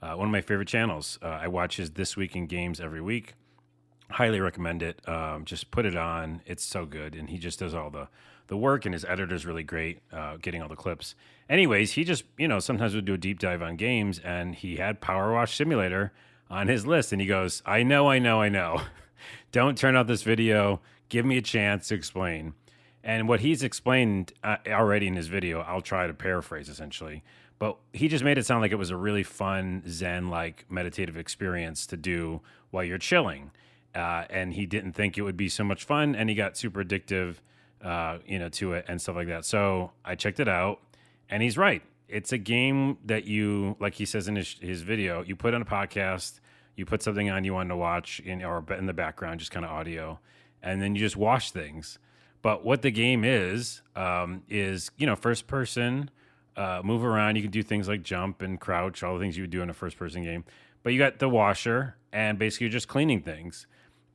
one of my favorite channels. I watch his This Week in Games every week. Highly recommend it. Just put it on; it's so good, and he just does all the work, and his editor's really great, getting all the clips. Anyways, he just sometimes would do a deep dive on games, and he had Power Wash Simulator on his list, and he goes, "I know. Don't turn off this video. Give me a chance to explain." And what he's explained already in his video, I'll try to paraphrase essentially. But he just made it sound like it was a really fun Zen-like meditative experience to do while you're chilling. And he didn't think it would be so much fun, and he got super addictive, to it and stuff like that. So I checked it out, and he's right. It's a game that you, like he says in his video, you put on a podcast, you put something on you want to watch or in the background, just kind of audio, and then you just wash things. But what the game is first person, move around. You can do things like jump and crouch, all the things you would do in a first person game. But you got the washer, and basically you're just cleaning things.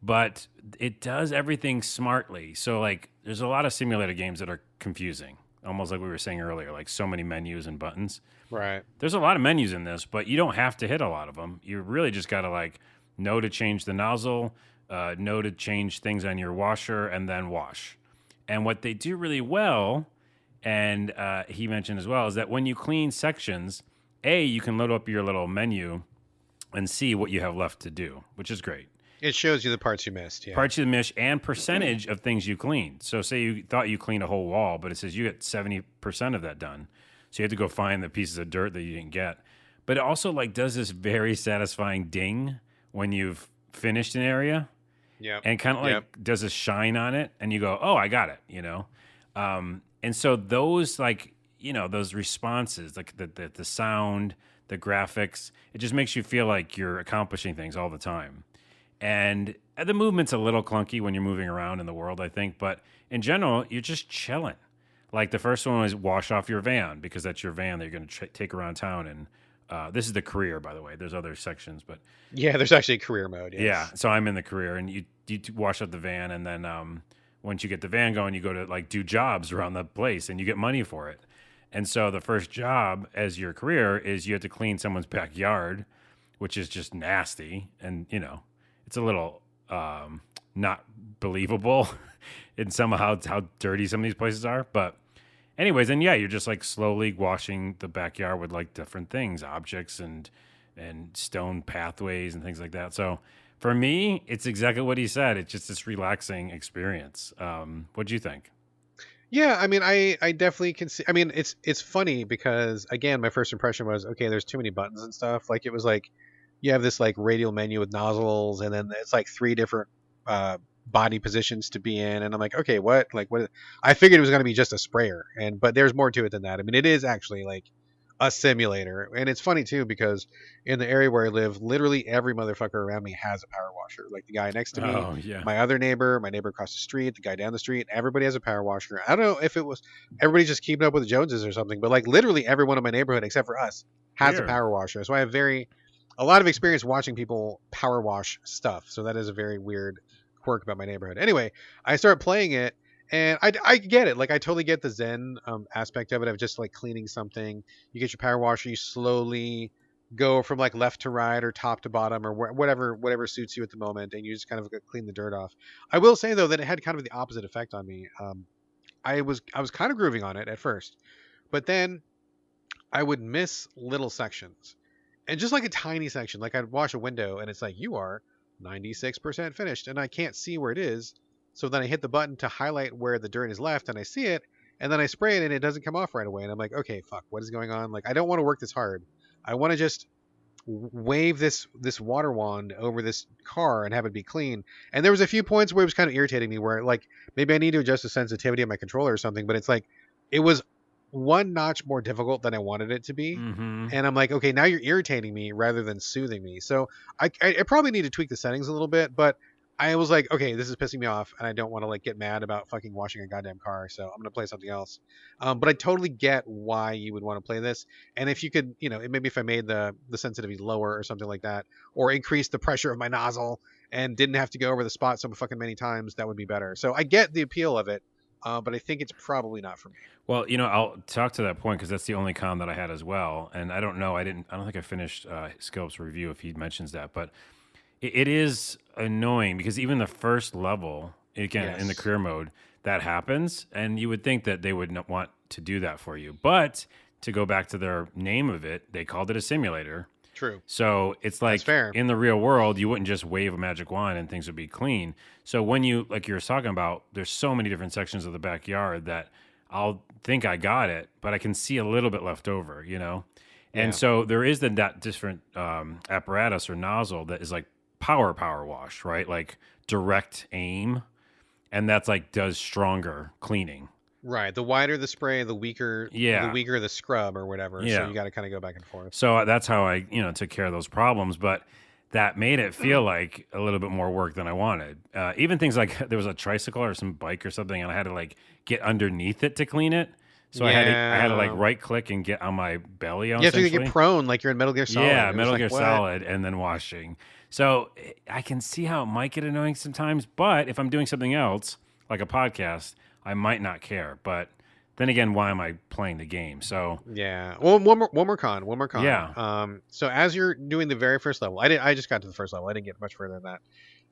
But it does everything smartly. So like, there's a lot of simulator games that are confusing, almost like we were saying earlier, like so many menus and buttons. Right. There's a lot of menus in this, but you don't have to hit a lot of them. You really just got to like know to change the nozzle, know to change things on your washer, and then wash. And what they do really well, and he mentioned as well, is that when you clean sections, you can load up your little menu and see what you have left to do, which is great. It shows you the parts you missed. Yeah. Parts you missed and percentage of things you cleaned. So say you thought you cleaned a whole wall, but it says you get 70% of that done. So you have to go find the pieces of dirt that you didn't get. But it also like does this very satisfying ding when you've finished an area. Yeah. And kind of like does a shine on it, and you go, "Oh, I got it," And so those those responses, like the sound, the graphics, it just makes you feel like you're accomplishing things all the time. And the movement's a little clunky when you're moving around in the world, I think, but in general, you're just chilling. Like the first one was wash off your van, because that's your van that you're going to take around town. And this is the career, by the way. There's other sections, but yeah, there's actually a career mode. Yes. Yeah, so I'm in the career, and you wash up the van, and then once you get the van going, you go to like do jobs around the place, and you get money for it. And so the first job as your career is you have to clean someone's backyard, which is just nasty, and it's a little not believable in somehow how dirty some of these places are. But anyways, and you're just like slowly washing the backyard with like different things, objects and stone pathways and things like that. So for me, it's exactly what he said. It's just this relaxing experience. What do you think? Yeah, I mean, I definitely can see. I mean, it's funny because again, my first impression was, okay, there's too many buttons and stuff. Like it was like you have this like radial menu with nozzles, and then it's like 3 different body positions to be in, and I'm like, okay, what? Like what? I figured it was going to be just a sprayer, but there's more to it than that. I mean, it is actually like a simulator, and it's funny too because in the area where I live, literally every motherfucker around me has a power washer. Like the guy next to me, my other neighbor, my neighbor across the street, the guy down the street, everybody has a power washer. I don't know if it was everybody just keeping up with the Joneses or something, but like literally everyone in my neighborhood except for us has a power washer. So I have a lot of experience watching people power wash stuff. So that is a very weird quirk about my neighborhood. Anyway, I start playing it, and I get it. Like I totally get the Zen aspect of it, of just like cleaning something. You get your power washer, you slowly go from like left to right or top to bottom or whatever suits you at the moment, and you just kind of clean the dirt off. I will say though that it had kind of the opposite effect on me. I was kind of grooving on it at first, but then I would miss little sections. And just like a tiny section, like I'd wash a window and it's like, you are 96% finished, and I can't see where it is. So then I hit the button to highlight where the dirt is left, and I see it, and then I spray it and it doesn't come off right away. And I'm like, okay, fuck, what is going on? Like, I don't want to work this hard. I want to just wave this water wand over this car and have it be clean. And there was a few points where it was kind of irritating me, where like maybe I need to adjust the sensitivity of my controller or something, but it's like it was one notch more difficult than I wanted it to be. Mm-hmm. And I'm like, okay, now you're irritating me rather than soothing me. So I probably need to tweak the settings a little bit, but I was like, okay, this is pissing me off, and I don't want to like get mad about fucking washing a goddamn car, so I'm gonna play something else. But I totally get why you would want to play this, and if you could, maybe if I made the sensitivity lower or something like that, or increase the pressure of my nozzle and didn't have to go over the spot so fucking many times, that would be better. So I get the appeal of it, but I think it's probably not for me. Well, I'll talk to that point because that's the only con that I had as well. And I don't know, I don't think I finished Scopes review if he mentions that, but it is annoying because even the first level, again, in the career mode, that happens. And you would think that they would not want to do that for you. But to go back to their name of it, they called it a simulator. True. So it's like in the real world, you wouldn't just wave a magic wand and things would be clean. So when you, like you were talking about, there's so many different sections of the backyard that I'll think I got it, but I can see a little bit left over, And so there is that different apparatus or nozzle that is like power wash, right? Like direct aim. And that's like does stronger cleaning. Right. The wider the spray, the weaker the scrub or whatever. Yeah. So you got to kind of go back and forth. So that's how I, took care of those problems. But that made it feel like a little bit more work than I wanted. Even things like there was a tricycle or some bike or something, and I had to like get underneath it to clean it. So I had to like right click and get on my belly. You have to get prone like you're in Metal Gear Solid. Yeah, Metal Gear Solid, and then washing. So I can see how it might get annoying sometimes. But if I'm doing something else, like a podcast, I might not care. But then again, why am I playing the game? So yeah. Well, one more con. Yeah. So as you're doing the very first level, I just got to the first level. I didn't get much further than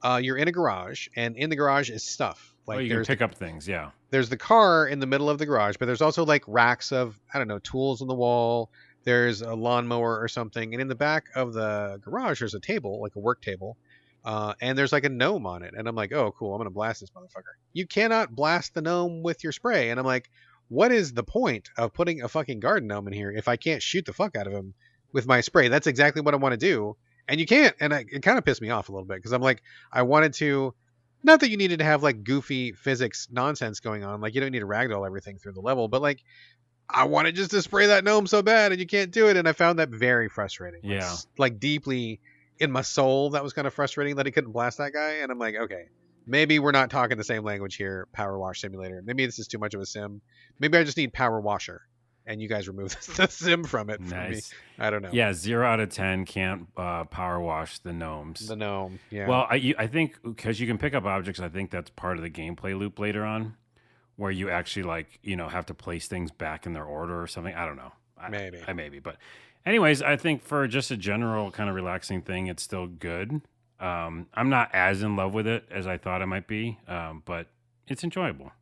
that. You're in a garage, and in the garage is stuff. Like you can pick up things. Yeah. There's the car in the middle of the garage, but there's also like racks of, I don't know, tools on the wall. There's a lawnmower or something, and in the back of the garage there's a table, like a work table. And there's like a gnome on it, and I'm like, oh cool, I'm gonna blast this motherfucker. You cannot blast the gnome with your spray, and I'm like, what is the point of putting a fucking garden gnome in here if I can't shoot the fuck out of him with my spray? That's exactly what I want to do, and you can't. And it kind of pissed me off a little bit because I'm like, I wanted to, not that you needed to have like goofy physics nonsense going on, like you don't need to ragdoll everything through the level, but like I wanted just to spray that gnome so bad, and you can't do it, and I found that very frustrating. Yeah, like deeply in my soul, that was kind of frustrating that he couldn't blast that guy. And I'm like, okay, maybe we're not talking the same language here. PowerWash Simulator. Maybe this is too much of a sim. Maybe I just need Power Washer, and you guys remove the sim from it. Nice. For me. I don't know. Yeah, 0 out of 10 can't power wash the gnomes. The gnome. Yeah. Well, I think because you can pick up objects, I think that's part of the gameplay loop later on, where you actually like have to place things back in their order or something. I don't know. Maybe, but. Anyways, I think for just a general kind of relaxing thing, it's still good. I'm not as in love with it as I thought I might be, but it's enjoyable.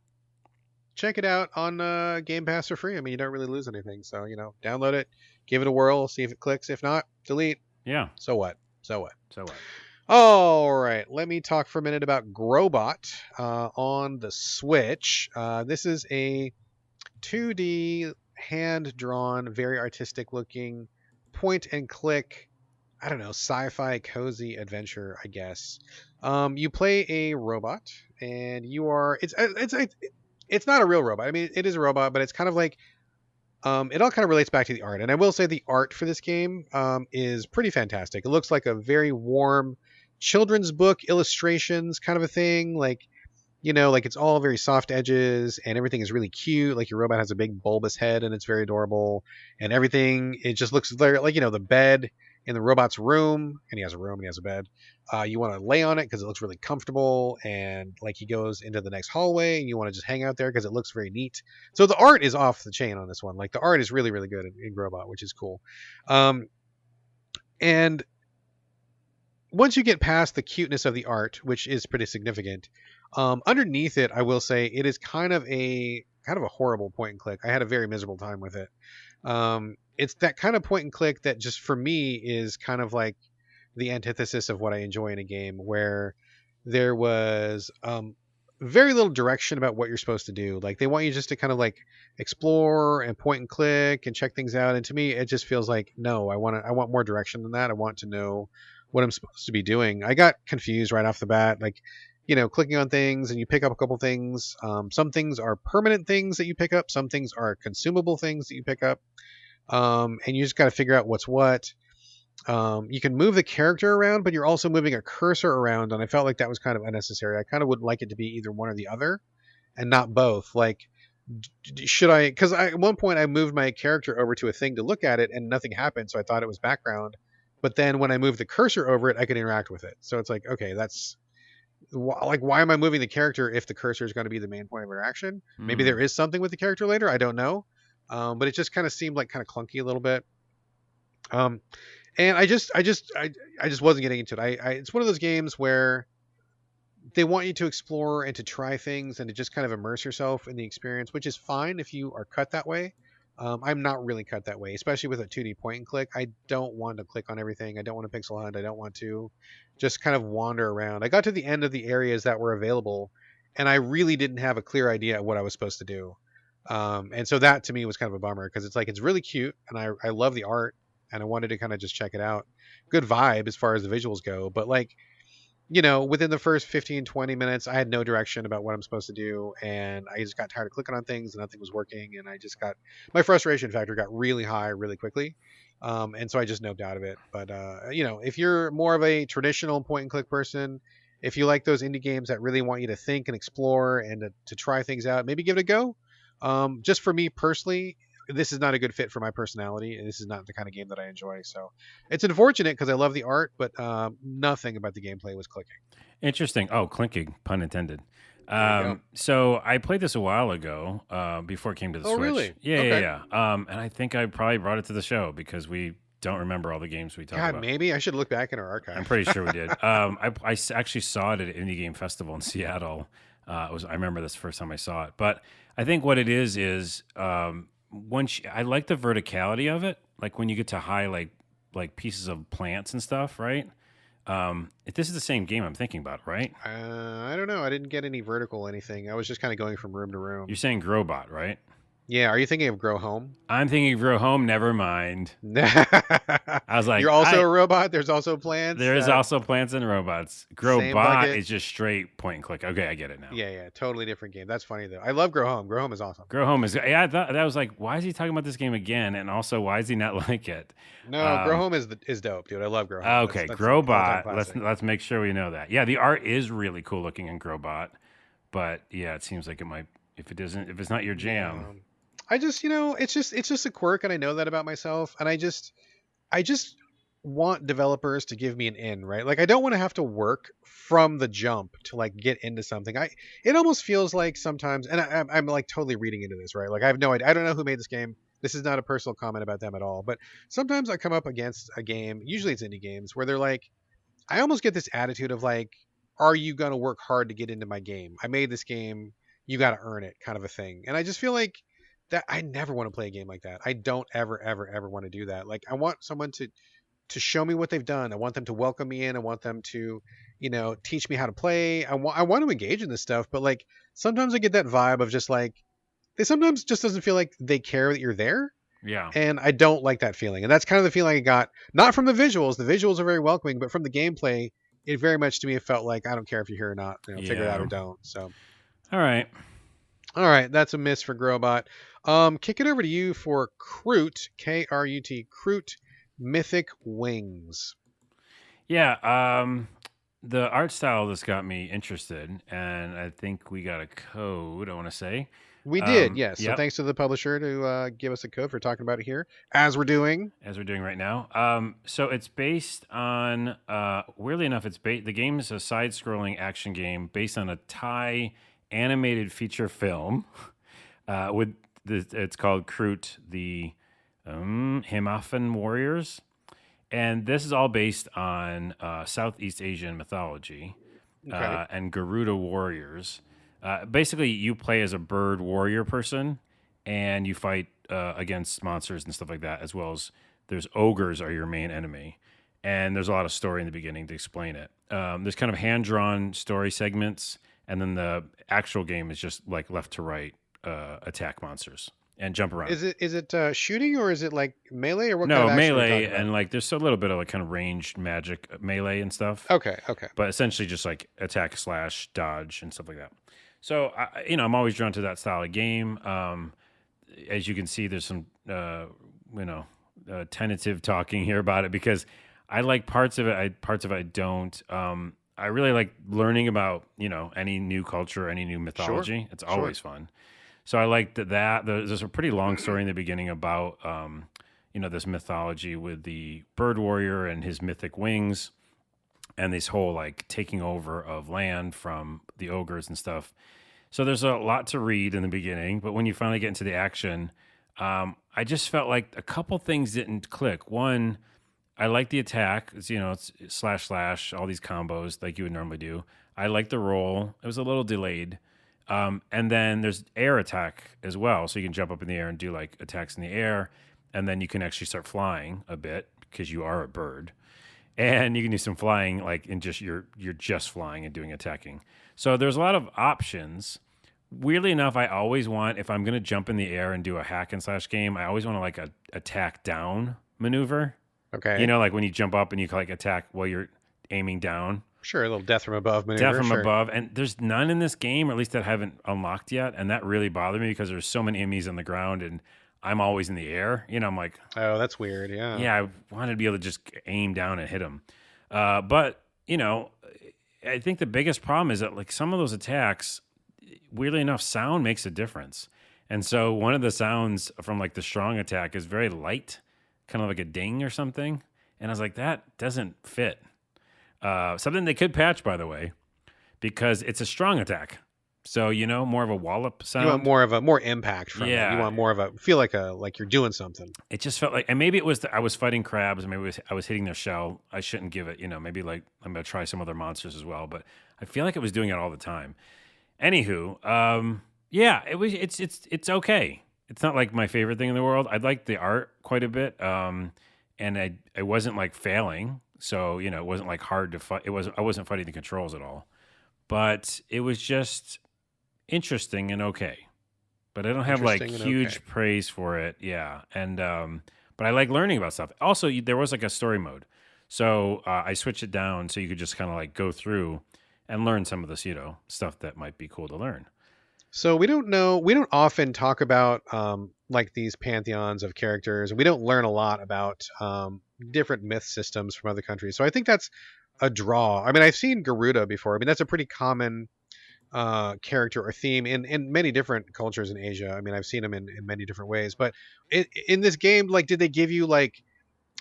Check it out on Game Pass for free. I mean, you don't really lose anything. So, download it, give it a whirl, see if it clicks. If not, delete. Yeah. So what? All right. Let me talk for a minute about Growbot on the Switch. This is a 2D hand-drawn, very artistic-looking, point-and-click, I don't know, sci-fi cozy adventure, I guess. You play a robot, and you are it's not a real robot. I mean, it is a robot, but it's kind of like it all kind of relates back to the art. And I will say the art for this game is pretty fantastic. It looks like a very warm children's book illustrations kind of a thing, like like it's all very soft edges and everything is really cute. Like your robot has a big bulbous head and it's very adorable, and everything, it just looks very like, the bed in the robot's room, and he has a room and he has a bed. You want to lay on it because it looks really comfortable, and like he goes into the next hallway and you want to just hang out there because it looks very neat. So the art is off the chain on this one. Like the art is really, really good in Growbot, which is cool. And once you get past the cuteness of the art, which is pretty significant, underneath it, I will say it is kind of a horrible point and click. I had a very miserable time with it. It's that kind of point and click that just for me is kind of like the antithesis of what I enjoy in a game, where there was very little direction about what you're supposed to do. Like they want you just to kind of like explore and point and click and check things out. And to me, it just feels like, no, I want more direction than that. I want to know what I'm supposed to be doing. I got confused right off the bat. Like, clicking on things and you pick up a couple things. Some things are permanent things that you pick up. Some things are consumable things that you pick up. And you just got to figure out what's what. You can move the character around, but you're also moving a cursor around, and I felt like that was kind of unnecessary. I kind of would like it to be either one or the other, and not both. Like, should I? Because at one point I moved my character over to a thing to look at it, and nothing happened, so I thought it was background. But then when I moved the cursor over it, I could interact with it. So it's like, okay, that's like, why am I moving the character if the cursor is going to be the main point of interaction? Maybe there is something with the character later. I don't know. But it just kind of seemed like kind of clunky a little bit. And I just wasn't getting into it. It's one of those games where they want you to explore and to try things and to just kind of immerse yourself in the experience, which is fine if you are cut that way. I'm not really cut that way, especially with a 2D point and click. I don't want to click on everything. I don't want to pixel hunt. I don't want to just kind of wander around. I got to the end of the areas that were available, and I really didn't have a clear idea of what I was supposed to do. And so that to me was kind of a bummer, because it's like, it's really cute and I love the art and I wanted to kind of just check it out. Good vibe as far as the visuals go, but like, within the first 15, 20 minutes, I had no direction about what I'm supposed to do. And I just got tired of clicking on things and nothing was working. And my frustration factor got really high really quickly. And so I just noped out of it. But, if you're more of a traditional point and click person, if you like those indie games that really want you to think and explore and to try things out, maybe give it a go. Just for me personally, this is not a good fit for my personality, and this is not the kind of game that I enjoy. So it's unfortunate because I love the art, but nothing about the gameplay was clicking. Interesting. Oh, clinking, pun intended. Go. So I played this a while ago, before it came to the Switch. Really? Yeah, Okay. yeah. And I think I probably brought it to the show because we don't remember all the games we talked God, about. maybe I should look back in our archive. I'm pretty sure we did. Actually saw it at an indie game festival in Seattle. I remember this the first time I saw it. But I think what it is I like the verticality of it. Like when you get to high, like pieces of plants and stuff, right? This is the same game I'm thinking about, right? I don't know. I didn't get any vertical anything. I was just kind of going from room to room. You're saying Growbot, right? Yeah. Are you thinking of Grow Home? I'm thinking of Grow Home. Never mind. I was like, you're also a robot. There's also plants. There is also plants and robots. Growbot is just straight point and click. Okay, I get it now. Yeah. Totally different game. That's funny though. I love Grow Home. Grow Home is awesome. Grow Home is. Yeah, I thought that was like, why is he talking about this game again? And also, why is he not like it? No, Grow Home is dope, dude. I love Grow Home. Okay, that's Growbot. Let's make sure we know that. Yeah, the art is really cool looking in Growbot, but yeah, it seems like it might. If it's not your jam. I just, it's just a quirk, and I know that about myself, and I just want developers to give me an in, right? Like, I don't want to have to work from the jump to like get into something. It almost feels like sometimes, and I'm like totally reading into this, right? Like, I have no idea. I don't know who made this game. This is not a personal comment about them at all, but sometimes I come up against a game, usually it's indie games, where they're like, I almost get this attitude of like, are you going to work hard to get into my game? I made this game, you got to earn it, kind of a thing. And I just feel like that I never want to play a game like that. I don't ever want to do that. Like, I want someone to show me what they've done. I want them to welcome me in. I want them to, teach me how to play. I want to engage in this stuff, but like sometimes I get that vibe of just like, they sometimes just doesn't feel like they care that you're there. Yeah. And I don't like that feeling. And that's kind of the feeling I got, not from the visuals. The visuals are very welcoming, but from the gameplay, it very much to me, it felt like, I don't care if you're here or not, figure it out or don't. So. All right. That's a miss for Growbot. Kick it over to you for Krut, Krut, Krut, Mythic Wings. Yeah, the art style that's got me interested, and I think we got a code, I want to say. We did, yes. Yep. So thanks to the publisher to give us a code for talking about it here, as we're doing right now. So it's based on, weirdly enough, the game is a side-scrolling action game based on a Thai animated feature film. It's called Krut, the Himaphan Warriors. And this is all based on Southeast Asian mythology and Garuda warriors. Basically, you play as a bird warrior person, and you fight against monsters and stuff like that, as well as there's ogres are your main enemy. And there's a lot of story in the beginning to explain it. There's kind of hand-drawn story segments, and then the actual game is just like left to right attack monsters and jump around. Is it shooting or is it like melee or what kind of No, action are we melee talking about? and like there's a little bit of like kind of ranged magic melee and stuff, Okay, okay. but essentially just like attack slash dodge and stuff like that. So I'm always drawn to that style of game. As you can see, there's some you know tentative talking here about it because I like parts of it. Parts of it I don't. I really like learning about any new culture, any new Sure, mythology. It's sure. always fun. So I like that. There's a pretty long story in the beginning about this mythology with the bird warrior and his mythic wings, and this whole like taking over of land from the ogres and stuff. So there's a lot to read in the beginning, but when you finally get into the action, I just felt like a couple things didn't click. One, I like the attack. It's slash slash, all these combos like you would normally do. I like the roll. It was a little delayed. And then there's air attack as well. So you can jump up in the air and do like attacks in the air. And then you can actually start flying a bit because you are a bird. And you can do some flying like in just you're just flying and doing attacking. So there's a lot of options. Weirdly enough, I always want, if I'm gonna jump in the air and do a hack and slash game, I always want to like a attack down maneuver. Okay. Like when you jump up and you like attack while you're aiming down. Sure, a little death from above Death maneuver. from Sure. above. And there's none in this game, or at least that I haven't unlocked yet. And that really bothered me because there's so many enemies on the ground and I'm always in the air. I'm like, Oh, that's weird. Yeah. yeah, I wanted to be able to just aim down and hit them. But I think the biggest problem is that like some of those attacks, weirdly enough, sound makes a difference. And so one of the sounds from like the strong attack is very light, kind of like a ding or something. And I was like, that doesn't fit. Something they could patch, by the way, because it's a strong attack. So more of a wallop sound. You want more impact from it. Yeah. You want more of a feel like you're doing something. It just felt like, and maybe it was I was fighting crabs, and maybe I was hitting their shell. I shouldn't give it, maybe like I'm gonna try some other monsters as well. But I feel like it was doing it all the time. Anywho, yeah, it's okay. It's not like my favorite thing in the world. I like the art quite a bit, and I wasn't like failing, so it wasn't like hard to fight. I wasn't fighting the controls at all, but it was just interesting and okay. But I don't have like huge praise for it. Yeah. And, but I like learning about stuff. Also, there was like a story mode. So I switched it down so you could just kind of like go through and learn some of this, stuff that might be cool to learn. So we don't often talk about like these pantheons of characters, and we don't learn a lot about different myth systems from other countries. So I think that's a draw. I mean, I've seen Garuda before. I mean, that's a pretty common character or theme in many different cultures in Asia. I mean, I've seen them in many different ways. But in this game, like, did they give you like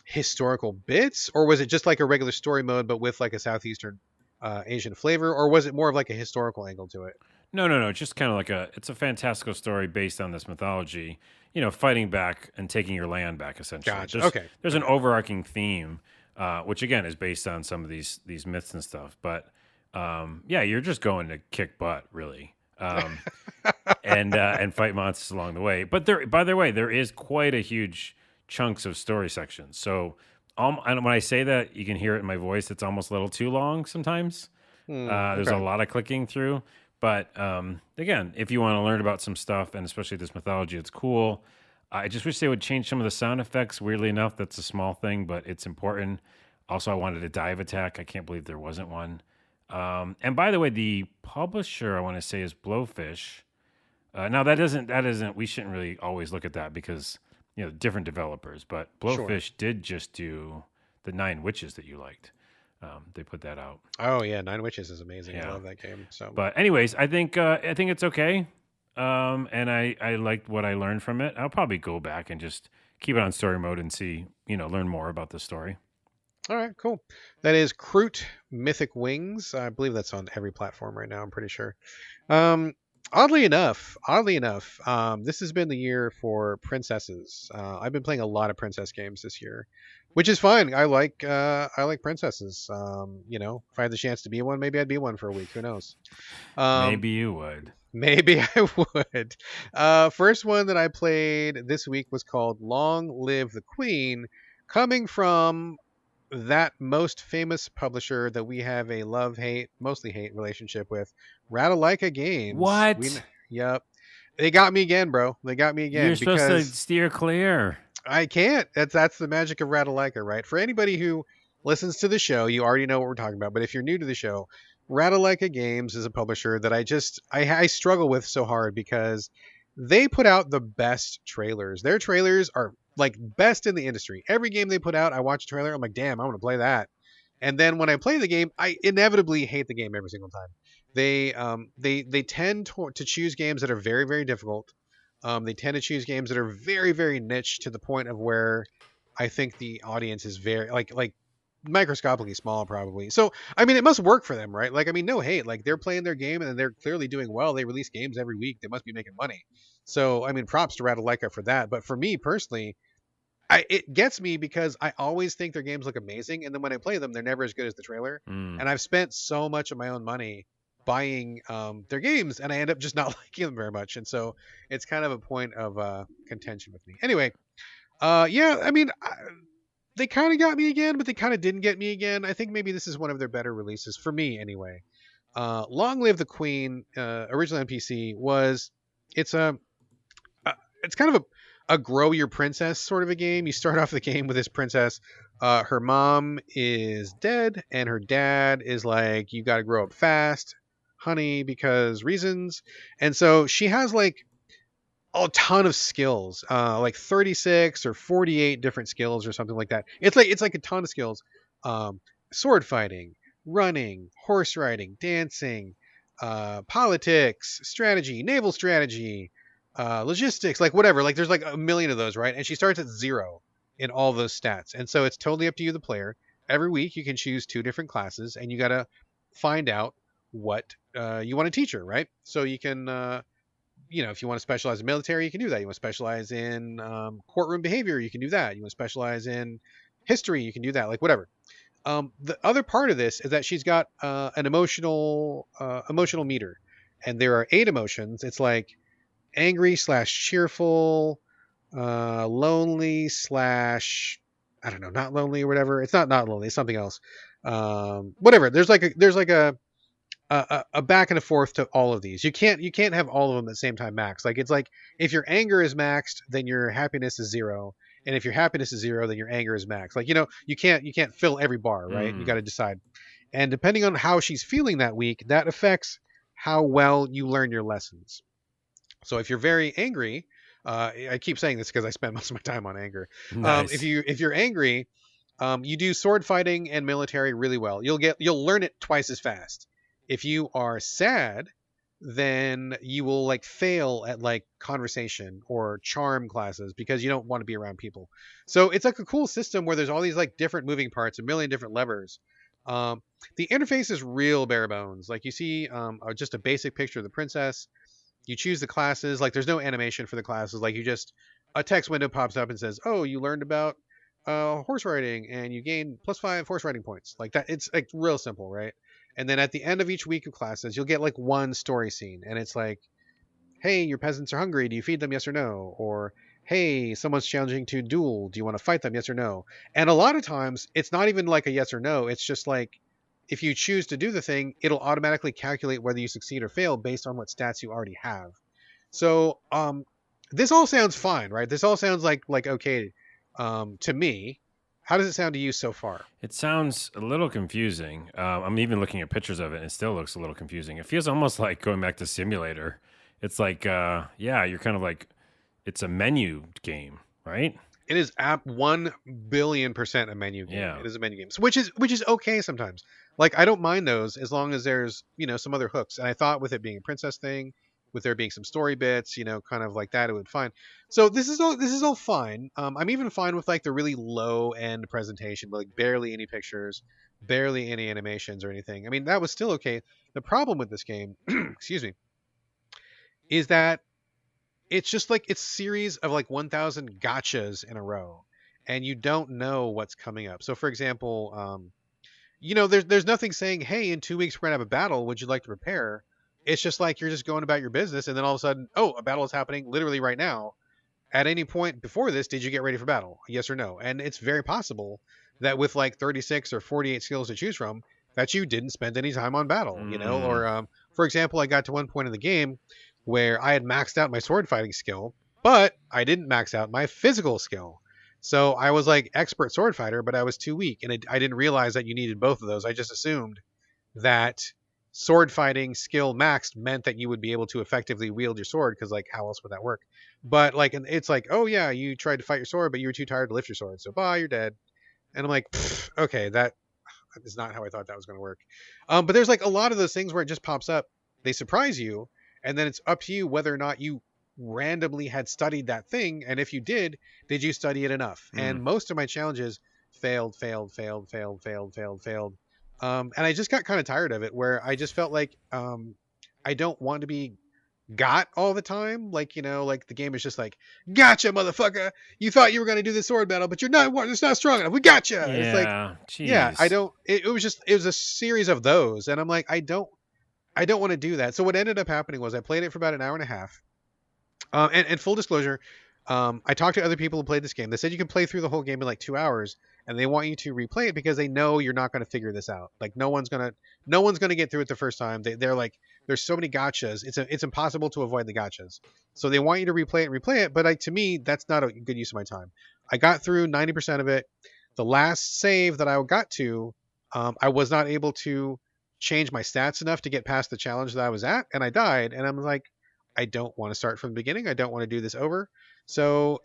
historical bits, or was it just like a regular story mode but with like a southeastern Asian flavor, or was it more of like a historical angle to it? No. Just kind of like it's a fantastical story based on this mythology. Fighting back and taking your land back. Essentially, Gotcha. There's an overarching theme, which again is based on some of these myths and stuff. But yeah, you're just going to kick butt, really, and fight monsters along the way. But by the way, there is quite a huge chunks of story sections. So, and when I say that, you can hear it in my voice. It's almost a little too long sometimes. There's a lot of clicking through. But again, if you want to learn about some stuff, and especially this mythology, it's cool. I just wish they would change some of the sound effects. Weirdly enough, that's a small thing, but it's important. Also, I wanted a dive attack. I can't believe there wasn't one. And by the way, the publisher I want to say is Blowfish. Now that isn't. We shouldn't really always look at that because different developers. But Blowfish did just do the 9 Witches that you liked. They put that out. Oh yeah, 9 Witches is amazing. Yeah. I love that game. So, but anyways, I think it's okay. And I liked what I learned from it. I'll probably go back and just keep it on story mode and see learn more about the story. All right, cool. That is Krut Mythic Wings. I believe that's on every platform right now. I'm pretty sure. Oddly enough, this has been the year for princesses. I've been playing a lot of princess games this year, which is fine. I like princesses. If I had the chance to be one, maybe I'd be one for a week. Who knows? Maybe you would. Maybe I would. First one that I played this week was called Long Live the Queen, coming from that most famous publisher that we have a mostly hate relationship with, Radcliffe Games. What? Yep. They got me again, bro. They got me You're again supposed to because steer clear. I can't. That's the magic of Ratalaika, right? For anybody who listens to the show, you already know what we're talking about. But if you're new to the show, Ratalaika Games is a publisher that I struggle with so hard because they put out the best trailers. Their trailers are like best in the industry. Every game they put out, I watch a trailer, I'm like, damn, I want to play that. And then when I play the game, I inevitably hate the game every single time. They tend to choose games that are very very difficult. They tend to choose games that are very very niche to the point of where I think the audience is very like microscopically small probably. So I mean it must work for them, right? Like I mean no hate, like they're playing their game and they're clearly doing well. They release games every week. They must be making money. So I mean props to Ratalaika for that. But for me personally, it gets me because I always think their games look amazing, and then when I play them, they're never as good as the trailer. Mm. And I've spent so much of my own money buying their games, and I end up just not liking them very much. And so it's kind of a point of contention with me. Anyway, yeah, I mean, they kind of got me again, but they kind of didn't get me again. I think maybe this is one of their better releases for me, anyway. Long Live the Queen, originally on PC, was it's a it's kind of a grow your princess sort of a game. You start off the game with this princess. Her mom is dead, and her dad is like, you got to grow up fast, honey, because reasons. And so she has like a ton of skills, like 36 or 48 different skills or something like that. It's like a ton of skills. Sword fighting, running, horse riding, dancing, politics, strategy, naval strategy, logistics, like whatever. Like there's like a million of those, right? And she starts at 0 in all those stats. And so it's totally up to you, the player. Every week you can choose 2 different classes, and you got to find out what you want to teach her, right? So you can, if you want to specialize in military, you can do that. You want to specialize in courtroom behavior, you can do that. You want to specialize in history, you can do that. Like whatever. The other part of this is that she's got an emotional meter, and there are 8 emotions. It's like angry / cheerful, lonely / I don't know, not lonely or whatever. It's not lonely. It's something else. Whatever. There's like a back and a forth to all of these. You can't have all of them at the same time max. Like it's like if your anger is maxed, then your happiness is 0. And if your happiness is 0, then your anger is max. Like, you can't fill every bar, right? You got to decide. And depending on how she's feeling that week, that affects how well you learn your lessons. So if you're very angry, I keep saying this because I spend most of my time on anger. Nice. If you're angry, you do sword fighting and military really well. You'll learn it twice as fast. If you are sad, then you will like fail at like conversation or charm classes because you don't want to be around people. So it's like a cool system where there's all these like different moving parts, a million different levers. The interface is real bare bones. Like you see just a basic picture of the princess. You choose the classes. Like there's no animation for the classes. Like a text window pops up and says, "Oh, you learned about horse riding and you gain +5 horse riding points." Like that. It's like real simple, right? And then at the end of each week of classes, you'll get like one story scene, and it's like, "Hey, your peasants are hungry. Do you feed them? Yes or no?" Or, "Hey, someone's challenging to duel. Do you want to fight them? Yes or no?" And a lot of times, it's not even like a yes or no. It's just like, if you choose to do the thing, it'll automatically calculate whether you succeed or fail based on what stats you already have. So, this all sounds fine, right? This all sounds like okay to me. How does it sound to you so far? It sounds a little confusing. I'm even looking at pictures of it, and it still looks a little confusing. It feels almost like going back to Simulator. It's like, yeah, you're kind of like, it's a menu game, right? It is 1,000,000,000% a menu game. Yeah. It is a menu game, so, which is okay sometimes. Like I don't mind those as long as there's some other hooks. And I thought with it being a princess thing, with there being some story bits, kind of like that, it would fine. So this is all fine. I'm even fine with like the really low end presentation, like barely any pictures, barely any animations or anything. I mean that was still okay. The problem with this game, excuse me, is that it's just like it's series of like 1,000 gotchas in a row, and you don't know what's coming up. So for example, there's nothing saying, "Hey, in 2 weeks we're gonna have a battle. Would you like to prepare?" It's just like you're just going about your business, and then all of a sudden, oh, a battle is happening literally right now. At any point before this, did you get ready for battle? Yes or no? And it's very possible that with like 36 or 48 skills to choose from, that you didn't spend any time on battle, Mm. Or for example, I got to one point in the game where I had maxed out my sword fighting skill, but I didn't max out my physical skill. So I was like expert sword fighter, but I was too weak, and I didn't realize that you needed both of those. I just assumed that sword fighting skill maxed meant that you would be able to effectively wield your sword, because like how else would that work? But like, and it's like, oh yeah, you tried to fight your sword, but you were too tired to lift your sword, so bye, you're dead. And I'm like, okay, that is not how I thought that was going to work. But there's like a lot of those things where it just pops up, they surprise you, and then it's up to you whether or not you randomly had studied that thing, and if you did you study it enough? And most of my challenges failed, failed. And I just got kind of tired of it, where I just felt like I don't want to be got all the time. Like, you know, like the game is just like, gotcha, motherfucker. You thought you were going to do the sword battle, but you're not. It's not strong enough. We gotcha. Yeah, It's like, geez. yeah, I don't. It was a series of those, and I'm like, I don't want to do that. So what ended up happening was I played it for about an hour and a half. And full disclosure, I talked to other people who played this game. They said you can play through the whole game in like 2 hours, and they want you to replay it because they know you're not going to figure this out. Like no one's gonna get through it the first time. They're like, there's so many gotchas. It's impossible to avoid the gotchas. So they want you to replay it. But to me, that's not a good use of my time. I got through 90% of it. The last save that I got to, I was not able to change my stats enough to get past the challenge that I was at, and I died. And I'm like, I don't want to start from the beginning. I don't want to do this over. So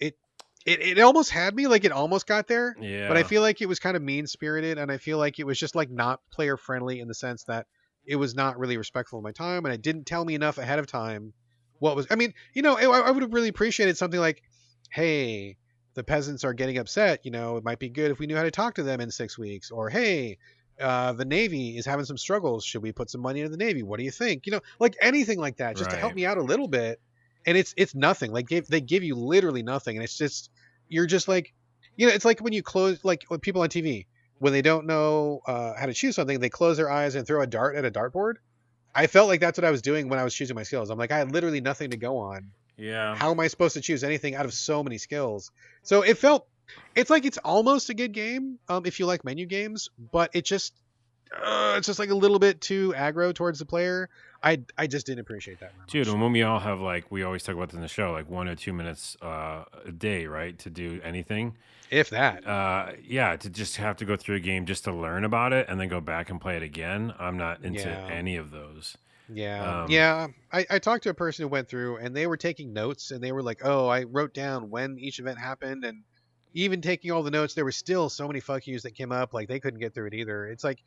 it almost had me, like it almost got there. Yeah. But I feel like it was kind of mean spirited, and I feel like it was just like not player friendly in the sense that it was not really respectful of my time, and it didn't tell me enough ahead of time what was. I mean, you know, I would have really appreciated something like, hey, the peasants are getting upset. You know, it might be good if we knew how to talk to them in 6 weeks. Or hey, the Navy is having some struggles. Should we put some money into the Navy? What do you think? You know, like anything like that, just to help me out a little bit. And it's nothing. Like they give you literally nothing, and it's just, you're just like, you know, it's like when you close, like when people on TV, when they don't know how to choose something, they close their eyes and throw a dart at a dartboard. I felt like that's what I was doing when I was choosing my skills. I'm like, I had literally nothing to go on. Yeah. How am I supposed to choose anything out of so many skills? So it's like it's almost a good game if you like menu games, but it's just like a little bit too aggro towards the player. I just didn't appreciate that much. Dude, and when we all have, like, we always talk about this in the show, like 1 or 2 minutes a day, right, to do anything. If that. Yeah, to just have to go through a game just to learn about it and then go back and play it again. I'm not into any of those. Yeah. I talked to a person who went through, and they were taking notes, and they were like, oh, I wrote down when each event happened, and even taking all the notes, there were still so many fuck yous that came up. Like they couldn't get through it either. It's like,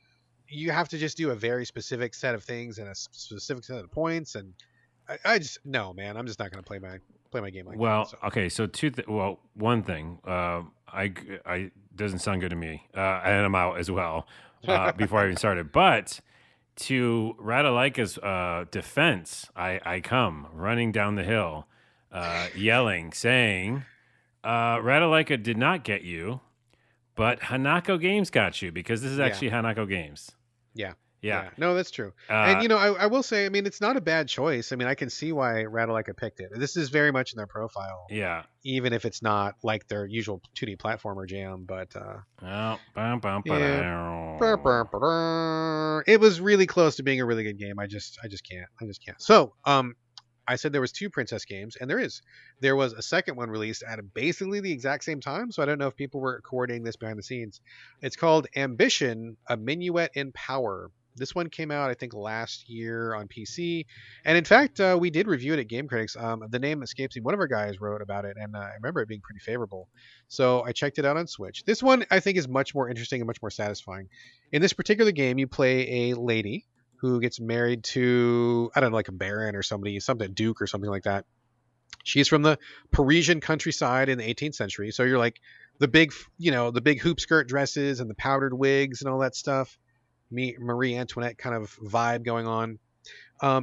you have to just do a very specific set of things and a specific set of points. And I just, no, man, I'm just not going to play my game like that. So. Okay. So one thing, I doesn't sound good to me. And I'm out as well, before I even started, but to Radcliffe's defense, I come running down the hill, yelling, saying, Radcliffe did not get you, but Hanako Games got you, because this is actually Hanako Games. Yeah. No, that's true. And, you know, I will say, I mean, it's not a bad choice. I mean, I can see why Radcliffe picked it. This is very much in their profile. Yeah. Even if it's not like their usual 2D platformer jam, but it was really close to being a really good game. I just can't. So, I said there was 2 Princess games, and there was a second one released at basically the exact same time. So I don't know if people were coordinating this behind the scenes. It's called Ambition, a Minuet in Power. This one came out, I think, last year on PC. And in fact, we did review it at Game Critics. The name escapes me. One of our guys wrote about it, and I remember it being pretty favorable. So I checked it out on Switch. This one, I think, is much more interesting and much more satisfying. In this particular game, you play a lady who gets married to, I don't know, like a baron or something, duke or something like that. She's from the Parisian countryside in the 18th century. So you're like the big hoop skirt dresses and the powdered wigs and all that stuff. Marie Antoinette kind of vibe going on.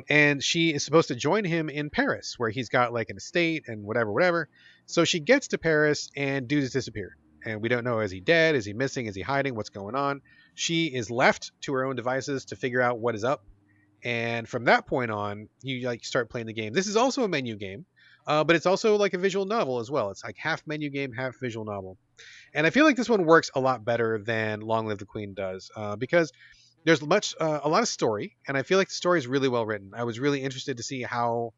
And she is supposed to join him in Paris, where he's got like an estate and whatever. So she gets to Paris, and dude has disappeared. And we don't know, is he dead? Is he missing? Is he hiding? What's going on? She is left to her own devices to figure out what is up. And from that point on, you like start playing the game. This is also a menu game, but it's also like a visual novel as well. It's like half menu game, half visual novel. And I feel like this one works a lot better than Long Live the Queen does, because there's a lot of story, and I feel like the story is really well written. I was really interested to see how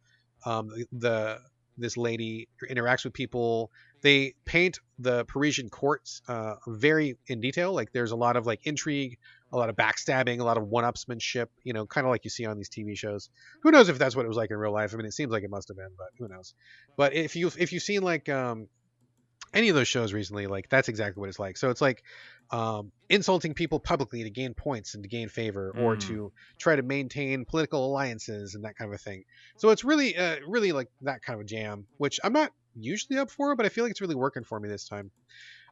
the this lady interacts with people. They paint the Parisian courts very in detail. Like there's a lot of like intrigue, a lot of backstabbing, a lot of one-upsmanship. You know, kind of like you see on these TV shows. Who knows if that's what it was like in real life? I mean, it seems like it must have been, but who knows? But if you've seen like any of those shows recently, like that's exactly what it's like. So it's like insulting people publicly to gain points and to gain favor, or to try to maintain political alliances and that kind of a thing. So it's really, really like that kind of a jam, which I'm not usually up for, but I feel like it's really working for me this time.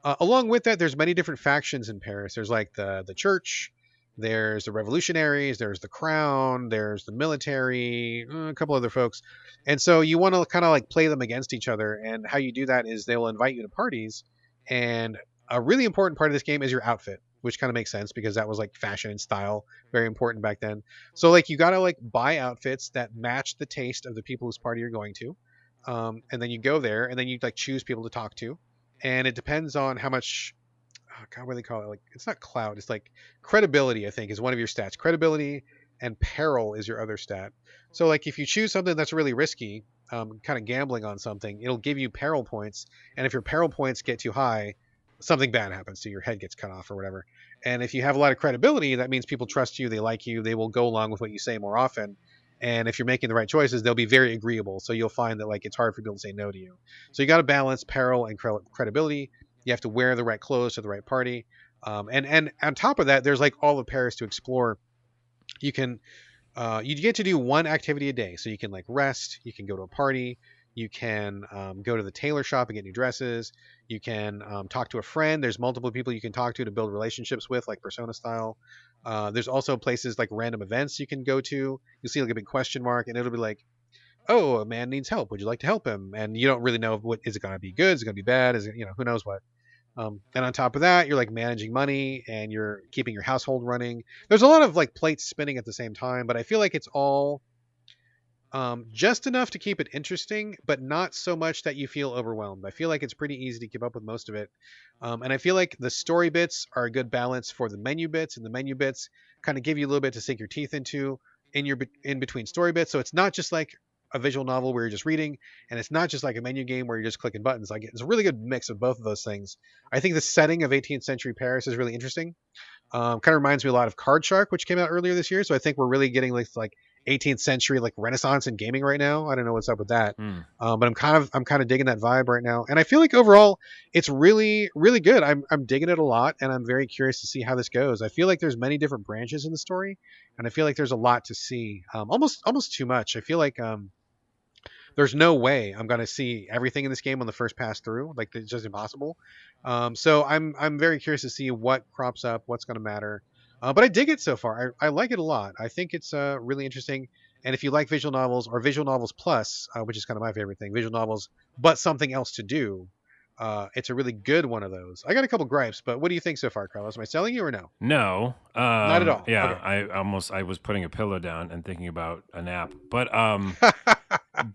Along with that, there's many different factions in Paris. There's like the church, there's the revolutionaries, there's the crown, there's the military, a couple other folks. And so you want to kind of like play them against each other. And how you do that is they will invite you to parties. And a really important part of this game is your outfit, which kind of makes sense because that was like fashion and style, very important back then. So like you got to like buy outfits that match the taste of the people whose party you're going to. And then you go there and then you like choose people to talk to. And it depends on how much, oh God, what do they call it? Like, it's not clout. It's like credibility, I think, is one of your stats. Credibility and peril is your other stat. So like if you choose something that's really risky, kind of gambling on something, it'll give you peril points. And if your peril points get too high, something bad happens to you, your head gets cut off or whatever. And if you have a lot of credibility, that means people trust you, they like you, they will go along with what you say more often. And if you're making the right choices, they'll be very agreeable. So you'll find that like it's hard for people to say no to you. So you got to balance peril and credibility. You have to wear the right clothes to the right party. And on top of that, there's like all of Paris to explore. You can you get to do one activity a day. So you can like rest. You can go to a party. You can go to the tailor shop and get new dresses. You can talk to a friend. There's multiple people you can talk to build relationships with, like Persona style. There's also places like random events you can go to. You'll see like a big question mark, and it'll be like, "Oh, a man needs help. Would you like to help him?" And you don't really know what is it going to be good? Is it going to be bad? Is it, you know, who knows what? And on top of that, you're like managing money and you're keeping your household running. There's a lot of like plates spinning at the same time, but I feel like it's all just enough to keep it interesting, but not so much that you feel overwhelmed. I feel like it's pretty easy to keep up with most of it. And I feel like the story bits are a good balance for the menu bits, and the menu bits kind of give you a little bit to sink your teeth into in between story bits. So it's not just like a visual novel where you're just reading, and it's not just like a menu game where you're just clicking buttons. Like it's a really good mix of both of those things. I think the setting of 18th century Paris is really interesting. Kind of reminds me a lot of Card Shark, which came out earlier this year. So I think we're really getting like 18th century like Renaissance in gaming right now. I don't know what's up with that, but I'm kind of digging that vibe right now. And I feel like overall it's really really good. I'm digging it a lot, and I'm very curious to see how this goes. I feel like there's many different branches in the story, and I feel like there's a lot to see. Almost too much. I feel like there's no way I'm going to see everything in this game on the first pass through. Like it's just impossible. So I'm very curious to see what crops up, what's going to matter. But I dig it so far. I like it a lot. I think it's really interesting. And if you like visual novels or visual novels plus, which is kind of my favorite thing, visual novels, but something else to do, it's a really good one of those. I got a couple gripes, but what do you think so far, Carlos? Am I selling you or no? No, Not at all. Yeah, Okay. I was putting a pillow down and thinking about a nap, but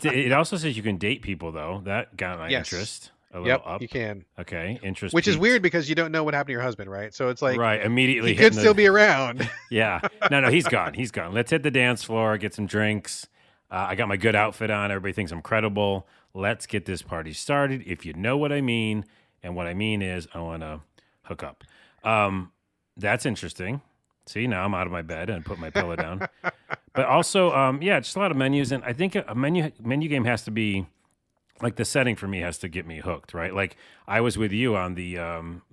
it also says you can date people though. That got my Yes. interest a little Yep, up. you can. Okay, interest. Which is peaked. weird because you don't know what happened to your husband, right? So it's like Right, immediately he could hitting still be around. Yeah, no, he's gone. He's gone. Let's hit the dance floor, get some drinks. I got my good outfit on. Everybody thinks I'm credible. Let's get this party started. If you know what I mean, and what I mean is I want to hook up. That's interesting. See, now I'm out of my bed and put my pillow down. But also, yeah, just a lot of menus, and I think a menu game has to be like the setting for me has to get me hooked, right? Like I was with you on the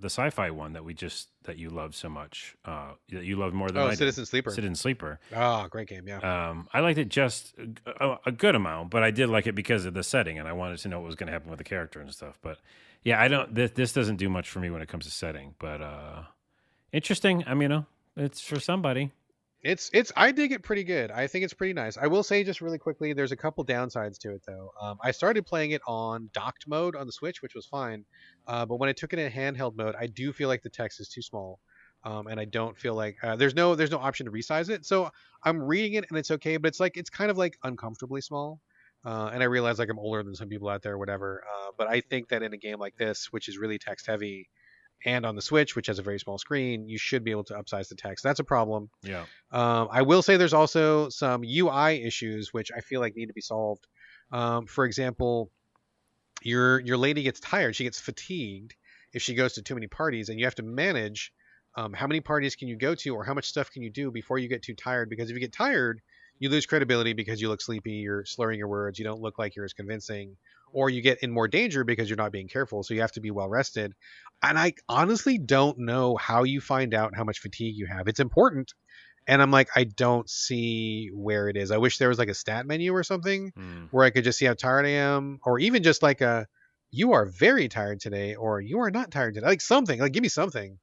sci-fi one that you loved so much, that you loved more than I did. Citizen Sleeper. Citizen Sleeper. Oh, great game, yeah. I liked it just a good amount, but I did like it because of the setting, and I wanted to know what was going to happen with the character and stuff. But yeah, I don't. This doesn't do much for me when it comes to setting, but interesting. I mean, it's for somebody. It's I dig it pretty good. I think it's pretty nice. I will say just really quickly, there's a couple downsides to it though. I started playing it on docked mode on the Switch, which was fine. But when I took it in handheld mode, I do feel like the text is too small. And I don't feel like there's no option to resize it. So I'm reading it and it's okay, but it's kind of like uncomfortably small. And I realize like I'm older than some people out there, or whatever. But I think that in a game like this, which is really text heavy, and on the Switch, which has a very small screen, you should be able to upsize the text. That's a problem. Yeah. I will say there's also some UI issues which I feel like need to be solved. For example, your lady gets tired, she gets fatigued if she goes to too many parties, and you have to manage how many parties can you go to or how much stuff can you do before you get too tired. Because if you get tired, you lose credibility because you look sleepy, you're slurring your words, you don't look like you're as convincing, or you get in more danger because you're not being careful. So you have to be well rested. And I honestly don't know how you find out how much fatigue you have. It's important, and I'm like, I don't see where it is. I wish there was like a stat menu or something Hmm. where I could just see how tired I am, or even just like a, you are very tired today, or you are not tired today. Like something, like give me something.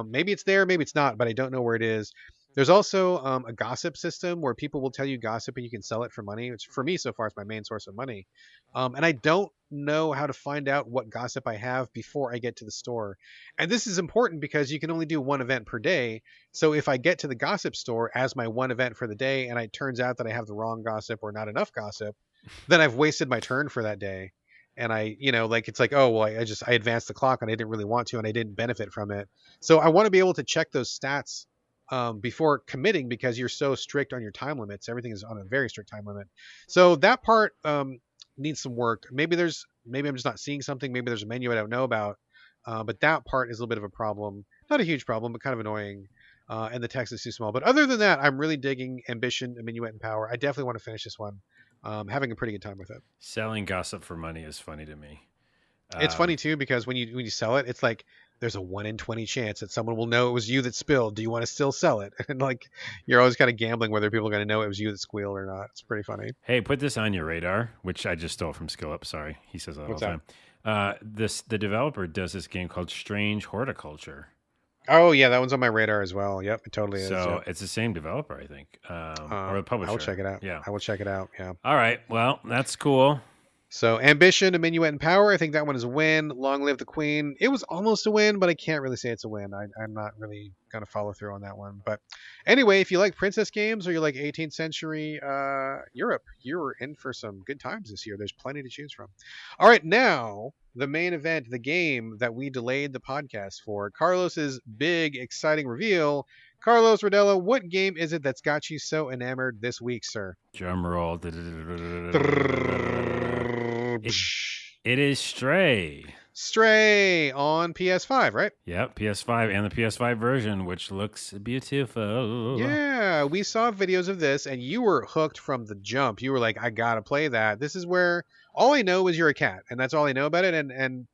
Maybe it's there, maybe it's not, but I don't know where it is. There's also a gossip system where people will tell you gossip and you can sell it for money, which for me so far is my main source of money. And I don't know how to find out what gossip I have before I get to the store. And this is important because you can only do one event per day. So if I get to the gossip store as my one event for the day and it turns out that I have the wrong gossip or not enough gossip, then I've wasted my turn for that day. And I, like it's like, oh well, I advanced the clock and I didn't really want to, and I didn't benefit from it. So I want to be able to check those stats before committing, because you're so strict on your time limits. Everything is on a very strict time limit. So that part needs some work. Maybe I'm just not seeing something. Maybe there's a menu I don't know about. But that part is a little bit of a problem. Not a huge problem, but kind of annoying. And the text is too small. But other than that, I'm really digging Ambition, Minuet, and Power. I definitely want to finish this one. Having a pretty good time with it. Selling gossip for money is funny to me. It's funny too because when you sell it, it's like there's a 1 in 20 chance that someone will know it was you that spilled. Do you want to still sell it? And like you're always kind of gambling whether people are going to know it was you that squealed or not. It's pretty funny. Hey, put this on your radar, which I just stole from Skill Up. Sorry, he says that all What's the that? time. The developer does this game called Strange Horticulture. Oh yeah, that one's on my radar as well. Yep, it totally is. So Yep. it's the same developer, I think, or the publisher. I will check it out. Yeah. I will check it out. Yeah. All right. Well, that's cool. So Ambition, a Minuet, and Power. I think that one is a win. Long Live the Queen. It was almost a win, but I can't really say it's a win. I'm not really gonna follow through on that one. But anyway, if you like princess games or you like 18th century Europe, you're in for some good times this year. There's plenty to choose from. All right, now the main event, the game that we delayed the podcast for, Carlos's big, exciting reveal. Carlos Rodello, what game is it that's got you so enamored this week, sir? Drum roll. It is Stray. Stray on PS5, right? Yep, PS5 and the PS5 version, which looks beautiful. Yeah, we saw videos of this, and you were hooked from the jump. You were like, I gotta play that. This is where all I know is you're a cat, and that's all I know about it. And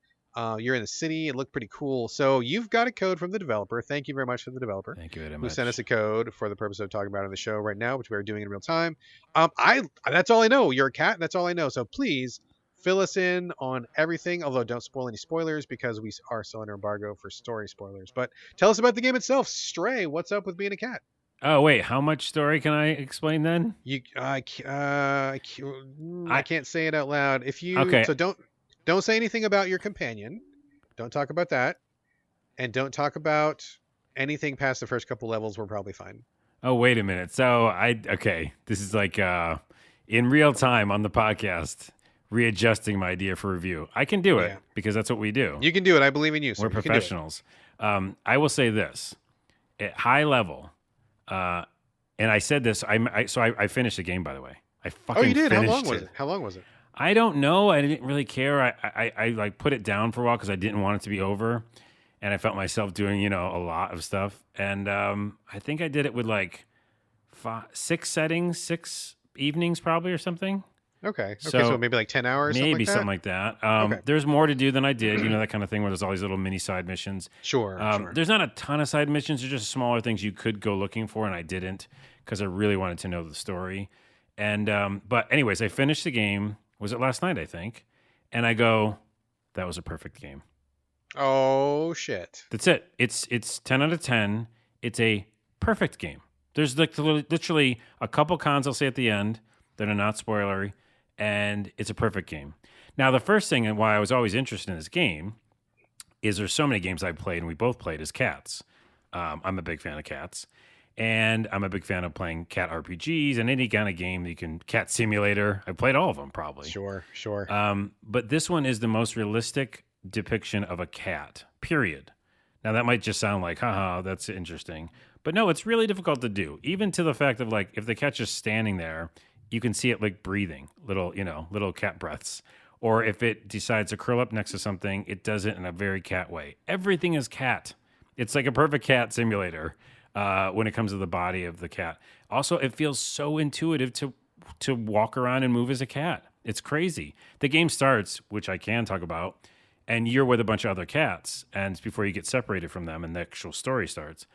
you're in the city. It looked pretty cool. So you've got a code from the developer. Thank you very much for the developer. Thank you very Who much. sent us a code for the purpose of talking about it on the show right now, which we're doing in real time. That's all I know. You're a cat, and that's all I know. So please fill us in on everything, although don't spoil any spoilers because we are still under embargo for story spoilers. But tell us about the game itself. Stray, what's up with being a cat? Oh, wait, how much story can I explain then? I can't say it out loud. Okay. So don't say anything about your companion. Don't talk about that. And don't talk about anything past the first couple levels. We're probably fine. Oh, wait a minute. So this is like in real time on the podcast, readjusting my idea for review. I can do it because that's what we do. You can do it. I believe in you. We're professionals. I will say this at high level, and I said this. I finished the game, by the way. I fucking you did? finished How long was it? I don't know. I didn't really care. I like put it down for a while because I didn't want it to be over, and I felt myself doing a lot of stuff. And I think I did it with like 6 evenings probably or something. Okay. So maybe like 10 hours. Maybe something like that. Okay. There's more to do than I did. That kind of thing where there's all these little mini side missions. Sure. There's not a ton of side missions. There's just smaller things you could go looking for, and I didn't because I really wanted to know the story. And but anyways, I finished the game. Was it last night, I think? And I go, that was a perfect game. Oh, shit. That's it. It's 10 out of 10. It's a perfect game. There's like literally a couple cons I'll say at the end that are not spoilery, and it's a perfect game. Now, the first thing and why I was always interested in this game is there's so many games I've played, and we both played as cats. I'm a big fan of cats. And I'm a big fan of playing cat RPGs and any kind of game that you can. Cat Simulator. I've played all of them, probably. Sure. But this one is the most realistic depiction of a cat, period. Now, that might just sound like, haha, that's interesting. But no, it's really difficult to do. Even to the fact of, like, if the cat's just standing there, you can see it like breathing, little cat breaths. Or if it decides to curl up next to something, it does it in a very cat way. Everything is cat. It's like a perfect cat simulator when it comes to the body of the cat. Also, it feels so intuitive to walk around and move as a cat. It's crazy. The game starts, which I can talk about, and you're with a bunch of other cats, and it's before you get separated from them, and the actual story starts.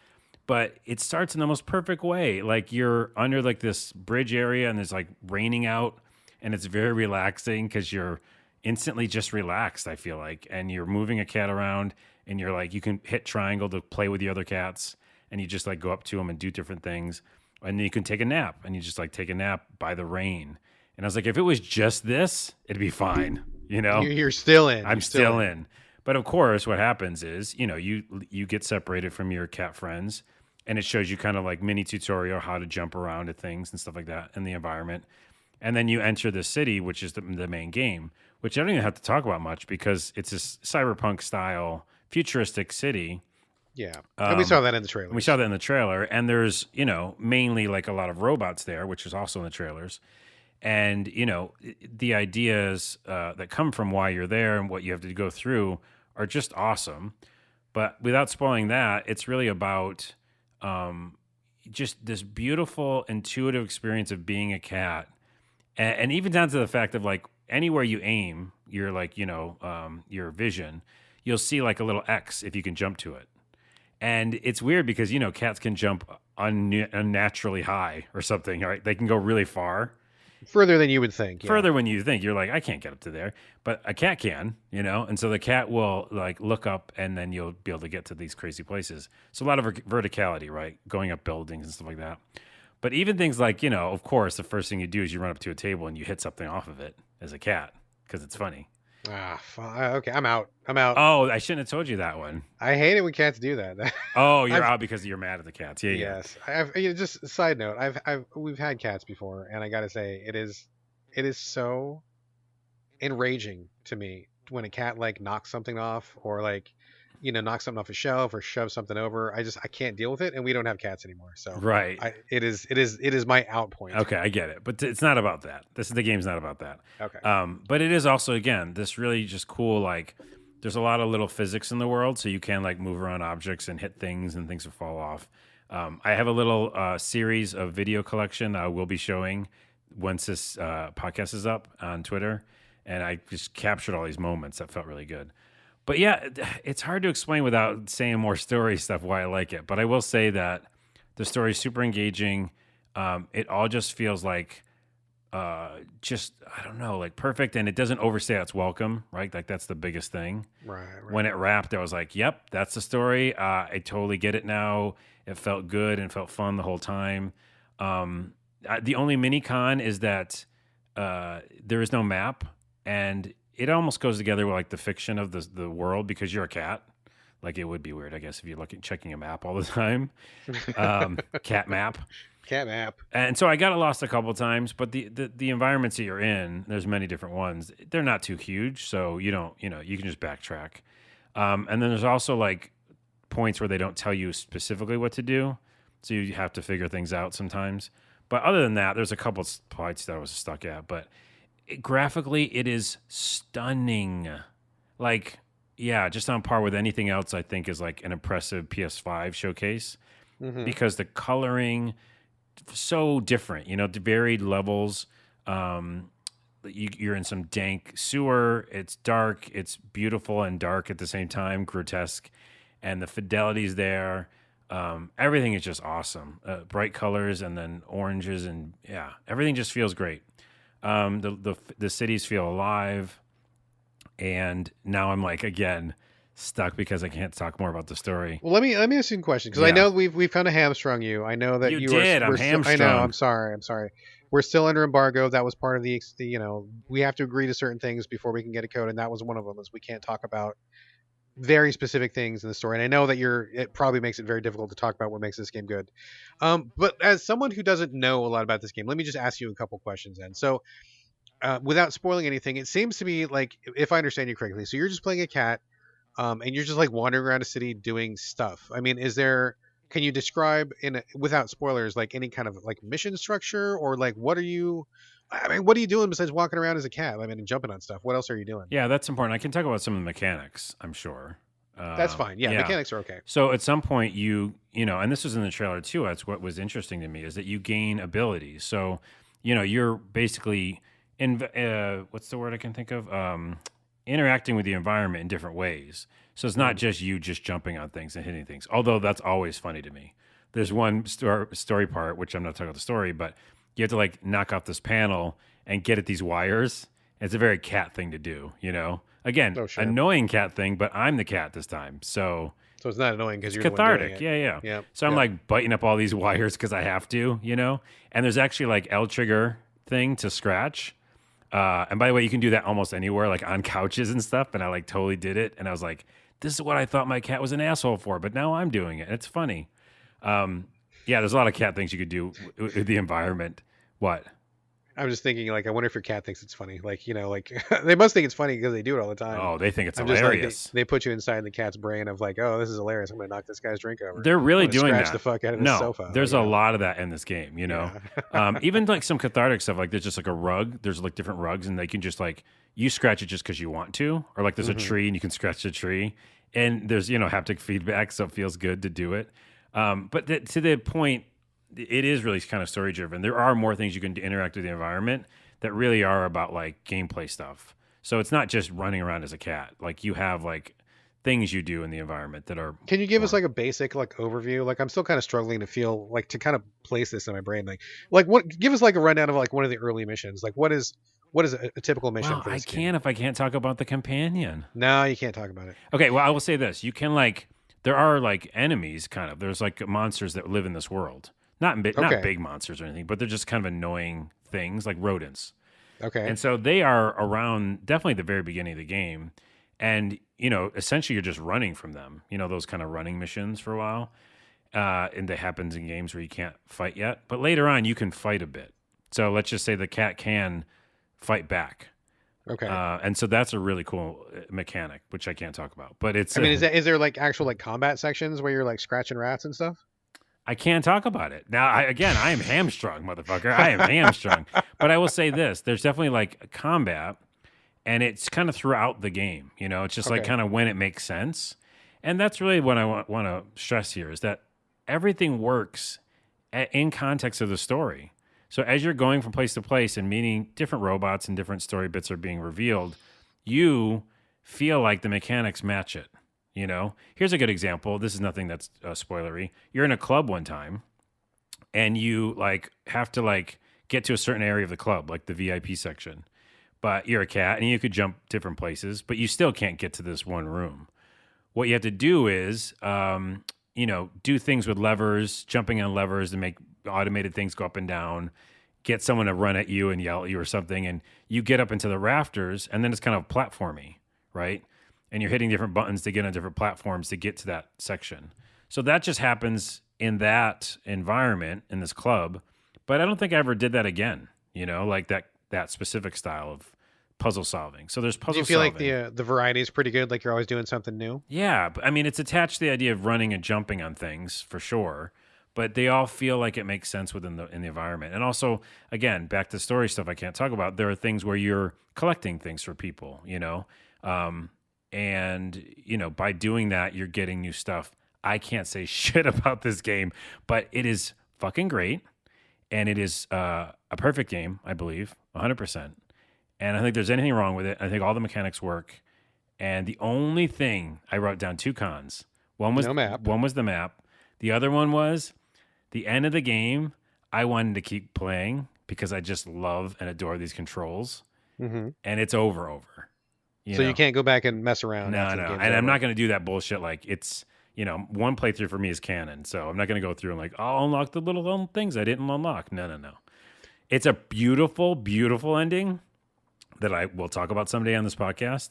But it starts in the most perfect way. Like you're under like this bridge area, and there's like raining out, and it's very relaxing because you're instantly just relaxed. I feel like, and you're moving a cat around, and you're like you can hit triangle to play with the other cats, and you just like go up to them and do different things, and then you can take a nap, and you just like take a nap by the rain. And I was like, if it was just this, it'd be fine. You know, You're still in. I'm still in. But of course, what happens is, you get separated from your cat friends, and it shows you kind of like mini tutorial how to jump around to things and stuff like that in the environment. And then you enter the city, which is the main game, which I don't even have to talk about much because it's a cyberpunk style futuristic city. Yeah. And we saw that in the trailer. We saw that in the trailer, and there's, mainly like a lot of robots there, which is also in the trailers. And, the ideas that come from why you're there and what you have to go through are just awesome. But without spoiling that, it's really about just this beautiful, intuitive experience of being a cat. And even down to the fact of like anywhere you aim, your your vision, you'll see like a little X if you can jump to it. And it's weird because, cats can jump unnaturally high or something, right? They can go really far. Further than you would think. Yeah. Further when you think. You're like, I can't get up to there. But a cat can, and so the cat will like look up and then you'll be able to get to these crazy places. So a lot of verticality, right? Going up buildings and stuff like that. But even things like, of course, the first thing you do is you run up to a table and you hit something off of it as a cat because it's funny. Okay, I'm out. Oh, I shouldn't have told you that one. I hate it when cats do that. Oh, you're out because you're mad at the cats. Yeah, yes. Just a side note. We've had cats before, and I gotta say, it is so enraging to me when a cat like knocks something off or like, knocks something off a shelf or shoves something over. I can't deal with it, and we don't have cats anymore. So right, it is my out point. Okay, I get it, but it's not about that. The game's not about that. Okay. But it is also again this really just cool like. There's a lot of little physics in the world, so you can like move around objects and hit things and things will fall off. I have a little series of video collection I will be showing once this podcast is up on Twitter, and I just captured all these moments that felt really good. But yeah, it's hard to explain without saying more story stuff why I like it. But I will say that the story is super engaging. It all just feels like just I don't know, like perfect, and it doesn't overstay its welcome, right? Like that's the biggest thing. Right. When it wrapped, I was like, "Yep, that's the story. I totally get it now." It felt good and felt fun the whole time. The only mini con is that there is no map, and it almost goes together with like the fiction of the world because you're a cat. Like it would be weird, I guess, if you're checking a map all the time. Cat map. Cat map. And so I got lost a couple of times, but the environments that you're in, there's many different ones. They're not too huge, so you don't, you can just backtrack. And then there's also like points where they don't tell you specifically what to do, so you have to figure things out sometimes. But other than that, there's a couple of points that I was stuck at. But graphically, it is stunning. Like, yeah, just on par with anything else I think is like an impressive PS5 showcase because the coloring so different, varied levels. You're in some dank sewer. It's dark. It's beautiful and dark at the same time, grotesque, and the fidelity's there. Everything is just awesome. Bright colors and then oranges and yeah, everything just feels great. The cities feel alive, and now I'm like again stuck because I can't talk more about the story. Well, let me ask you a question because I know we've kind of hamstrung you. I know that you did. I'm hamstrung. I know. I'm sorry. We're still under embargo. That was part of the we have to agree to certain things before we can get a code, and that was one of them. Is we can't talk about very specific things in the story. And I know that it probably makes it very difficult to talk about what makes this game good. But as someone who doesn't know a lot about this game, let me just ask you a couple questions then. So, without spoiling anything, it seems to me like, if I understand you correctly, so you're just playing a cat. And you're just like wandering around a city doing stuff. I mean, is there can you describe without spoilers, like any kind of like mission structure, or like what are you? I mean, what are you doing besides walking around as a cat? I mean, and jumping on stuff. What else are you doing? Yeah, that's important. I can talk about some of the mechanics, I'm sure. That's fine. Yeah, Yeah. mechanics are okay. So at some point you know, and this was in the trailer too. That's what was interesting to me is that you gain abilities. So, you know, you're basically in what's the word I can think of? Interacting with the environment in different ways. So it's not just you just jumping on things and hitting things. Although that's always funny to me. There's one story part, which I'm not talking about the story, but you have to like knock off this panel and get at these wires. It's a very cat thing to do, you know. Again, Oh, sure. annoying cat thing, but I'm the cat this time. So it's not annoying because it's you're cathartic. The one doing Yeah. it. Yeah. So I'm like biting up all these wires because I have to, you know. And there's actually like L trigger thing to scratch. And by the way, you can do that almost anywhere, like on couches and stuff. And I like totally did it. And I was like, this is what I thought my cat was an asshole for, but now I'm doing it. It's funny. Yeah, there's a lot of cat things you could do with the environment. What? I'm just thinking, like, I wonder if your cat thinks it's funny. Like, you know, like they must think it's funny because they do it all the time. Oh, they think it's I'm hilarious. Just like, they put you inside the cat's brain of like, oh, this is hilarious. I'm gonna knock this guy's drink over. They're really I'm gonna doing scratch that. the fuck out of No, the sofa. there's like, a lot of that in this game, you know. Yeah. Even like some cathartic stuff, like there's just like a rug. There's like different rugs, and they can just like you scratch it just because you want to, or like there's a tree and you can scratch the tree, and there's haptic feedback, so it feels good to do it. But to the point, it is really kind of story driven. There are more things you can interact with the environment that really are about like gameplay stuff. So it's not just running around as a cat. Like you have like things you do in the environment that are. Can you give us like a basic like overview? Like I'm still kind of struggling to feel like to kind of place this in my brain. Like what? Give us like a rundown of like one of the early missions. Like what is a typical mission Well, for this I game? can't if I can't talk about the companion. No, you can't talk about it. Okay, well I will say this: you can like there are like enemies, kind of. There's like monsters that live in this world. Not big monsters or anything, but they're just kind of annoying things like rodents. Okay. And so they are around definitely the very beginning of the game. And, essentially you're just running from them, those kind of running missions for a while. And that happens in games where you can't fight yet. But later on, you can fight a bit. So let's just say the cat can fight back. Okay. And so that's a really cool mechanic, which I can't talk about. But it's. I mean, is there like actual like combat sections where you're like scratching rats and stuff? I can't talk about it. Now, I am hamstrung, motherfucker. I am hamstrung. But I will say this. There's definitely like combat, and it's kind of throughout the game. It's just like kind of when it makes sense. And that's really what I want to stress here is that everything works in context of the story. So as you're going from place to place and meeting different robots and different story bits are being revealed, you feel like the mechanics match it. Here's a good example. This is nothing that's spoilery. You're in a club one time, and you like have to like get to a certain area of the club, like the VIP section. But you're a cat, and you could jump different places, but you still can't get to this one room. What you have to do is, do things with levers, jumping on levers to make automated things go up and down. Get someone to run at you and yell at you or something, and you get up into the rafters, and then it's kind of platformy, right? And you're hitting different buttons to get on different platforms to get to that section. So that just happens in that environment in this club. But I don't think I ever did that again, like that specific style of puzzle solving. So there's puzzle solving. Do you feel like the variety is pretty good? Like you're always doing something new? Yeah. I mean, it's attached to the idea of running and jumping on things for sure. But they all feel like it makes sense in the environment. And also, again, back to story stuff I can't talk about. There are things where you're collecting things for people, and, by doing that, you're getting new stuff. I can't say shit about this game, but it is fucking great. And it is a perfect game, I believe, 100%. And I think there's anything wrong with it. I think all the mechanics work. And the only thing, I wrote down two cons. One was no map. One was the map. The other one was the end of the game. I wanted to keep playing because I just love and adore these controls. Mm-hmm. And it's over. You can't go back and mess around. No. And I'm not going to do that bullshit. Like it's, one playthrough for me is canon. So I'm not going to go through and like, I'll unlock the little things I didn't unlock. No. It's a beautiful, beautiful ending that I will talk about someday on this podcast.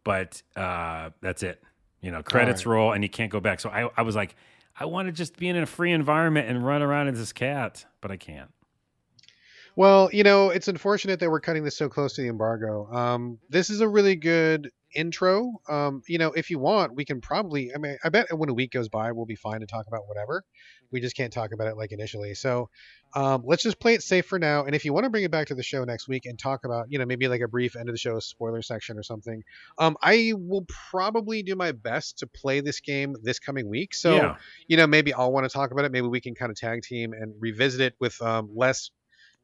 But that's it. Credits roll and you can't go back. So I was like, I want to just be in a free environment and run around as this cat, but I can't. Well, it's unfortunate that we're cutting this so close to the embargo. This is a really good intro. If you want, we can probably. I mean, I bet when a week goes by, we'll be fine to talk about whatever. We just can't talk about it like initially. So let's just play it safe for now. And if you want to bring it back to the show next week and talk about, maybe like a brief end of the show spoiler section or something, I will probably do my best to play this game this coming week. So, maybe I'll want to talk about it. Maybe we can kind of tag team and revisit it with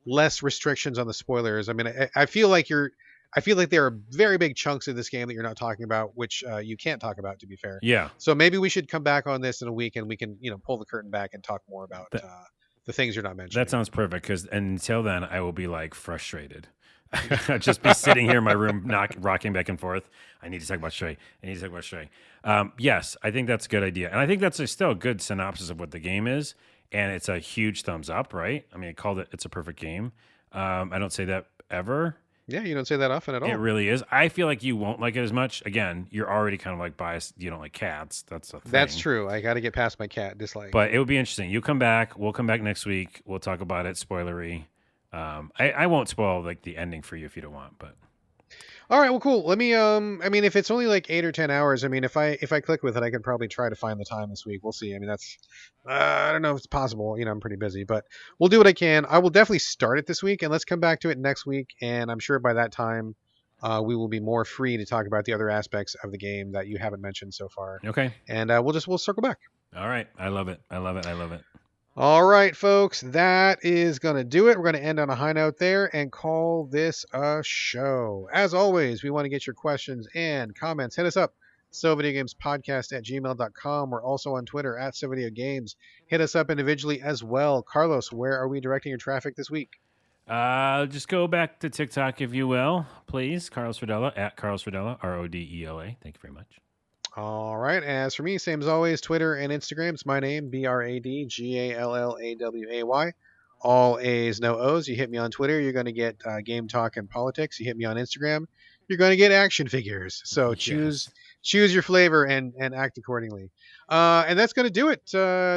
less restrictions on the spoilers. I mean, I feel like there are very big chunks of this game that you're not talking about, which you can't talk about, to be fair. Yeah. So maybe we should come back on this in a week and we can, pull the curtain back and talk more about the things you're not mentioning. That sounds perfect, because until then, I will be like frustrated. I'll just be sitting here in my room, rocking back and forth. I need to talk about Stray. Yes, I think that's a good idea. And I think that's still a good synopsis of what the game is. And it's a huge thumbs up, right? I mean, I called it, it's a perfect game. I don't say that ever. Yeah, you don't say that often at all. It really is. I feel like you won't like it as much. Again, you're already kind of like biased. You don't like cats. That's a thing. That's true. I got to get past my cat dislike. But it would be interesting. You come back. We'll come back next week. We'll talk about it. Spoilery. I won't spoil like the ending for you if you don't want. But all right, well, cool. Let me. I mean, if it's only like 8 or 10 hours, I mean, if I click with it, I could probably try to find the time this week. We'll see. I mean, that's. I don't know if it's possible. I'm pretty busy, but we'll do what I can. I will definitely start it this week, and let's come back to it next week. And I'm sure by that time, we will be more free to talk about the other aspects of the game that you haven't mentioned so far. Okay. And we'll circle back. All right. I love it. All right, folks, that is going to do it. We're going to end on a high note there and call this a show. As always, we want to get your questions and comments. Hit us up, SoVideoGamesPodcast@gmail.com. We're also on Twitter @SoVideoGames. Hit us up individually as well. Carlos, where are we directing your traffic this week? Just go back to TikTok, if you will, please. Carlos Rodella, @Carlos Rodella, RODELA. Thank you very much. All right. As for me, same as always, Twitter and Instagram. It's my name, BRADGALLAWAY. All A's, no O's. You hit me on Twitter, you're going to get game talk and politics. You hit me on Instagram, you're going to get action figures. So choose your flavor and act accordingly. And that's going to do it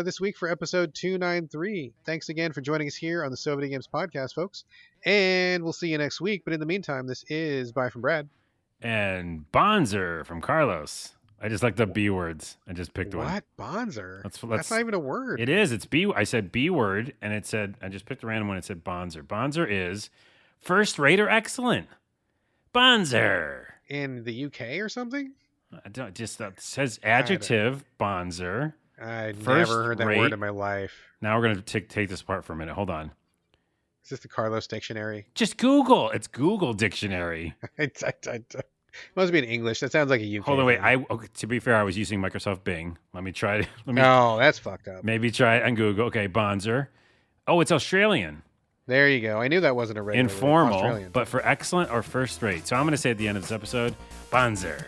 this week for episode 293. Thanks again for joining us here on the So Video Games podcast, folks. And we'll see you next week. But in the meantime, this is bye from Brad. And Bonzer from Carlos. I just like the B words. I just picked one. What? Bonzer? That's not even a word. It is. It's B. I said B word, and it said, I just picked a random one. It said Bonzer. Bonzer is first rate or excellent. Bonzer. In the UK or something? I don't, just that says adjective, Bonzer. I've never heard that word in my life. Now we're going to take this apart for a minute. Hold on. Is this the Carlos Dictionary? Just Google. It's Google Dictionary. It must be in English. That sounds like a UK. Hold on, wait. To be fair, I was using Microsoft Bing. Let me try. No, that's fucked up. Maybe try it on Google. Okay, Bonzer. Oh, it's Australian. There you go. I knew that wasn't a regular informal, Australian. But for excellent or first rate. So I'm going to say at the end of this episode, Bonzer.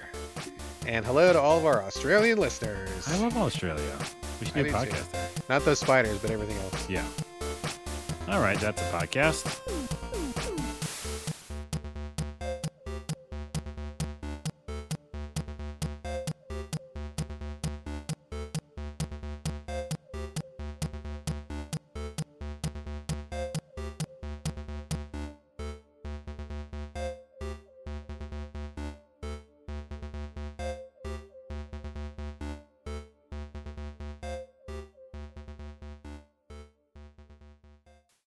And hello to all of our Australian listeners. I love Australia. We should do a podcast there. Not those spiders, but everything else. Yeah. All right, that's a podcast.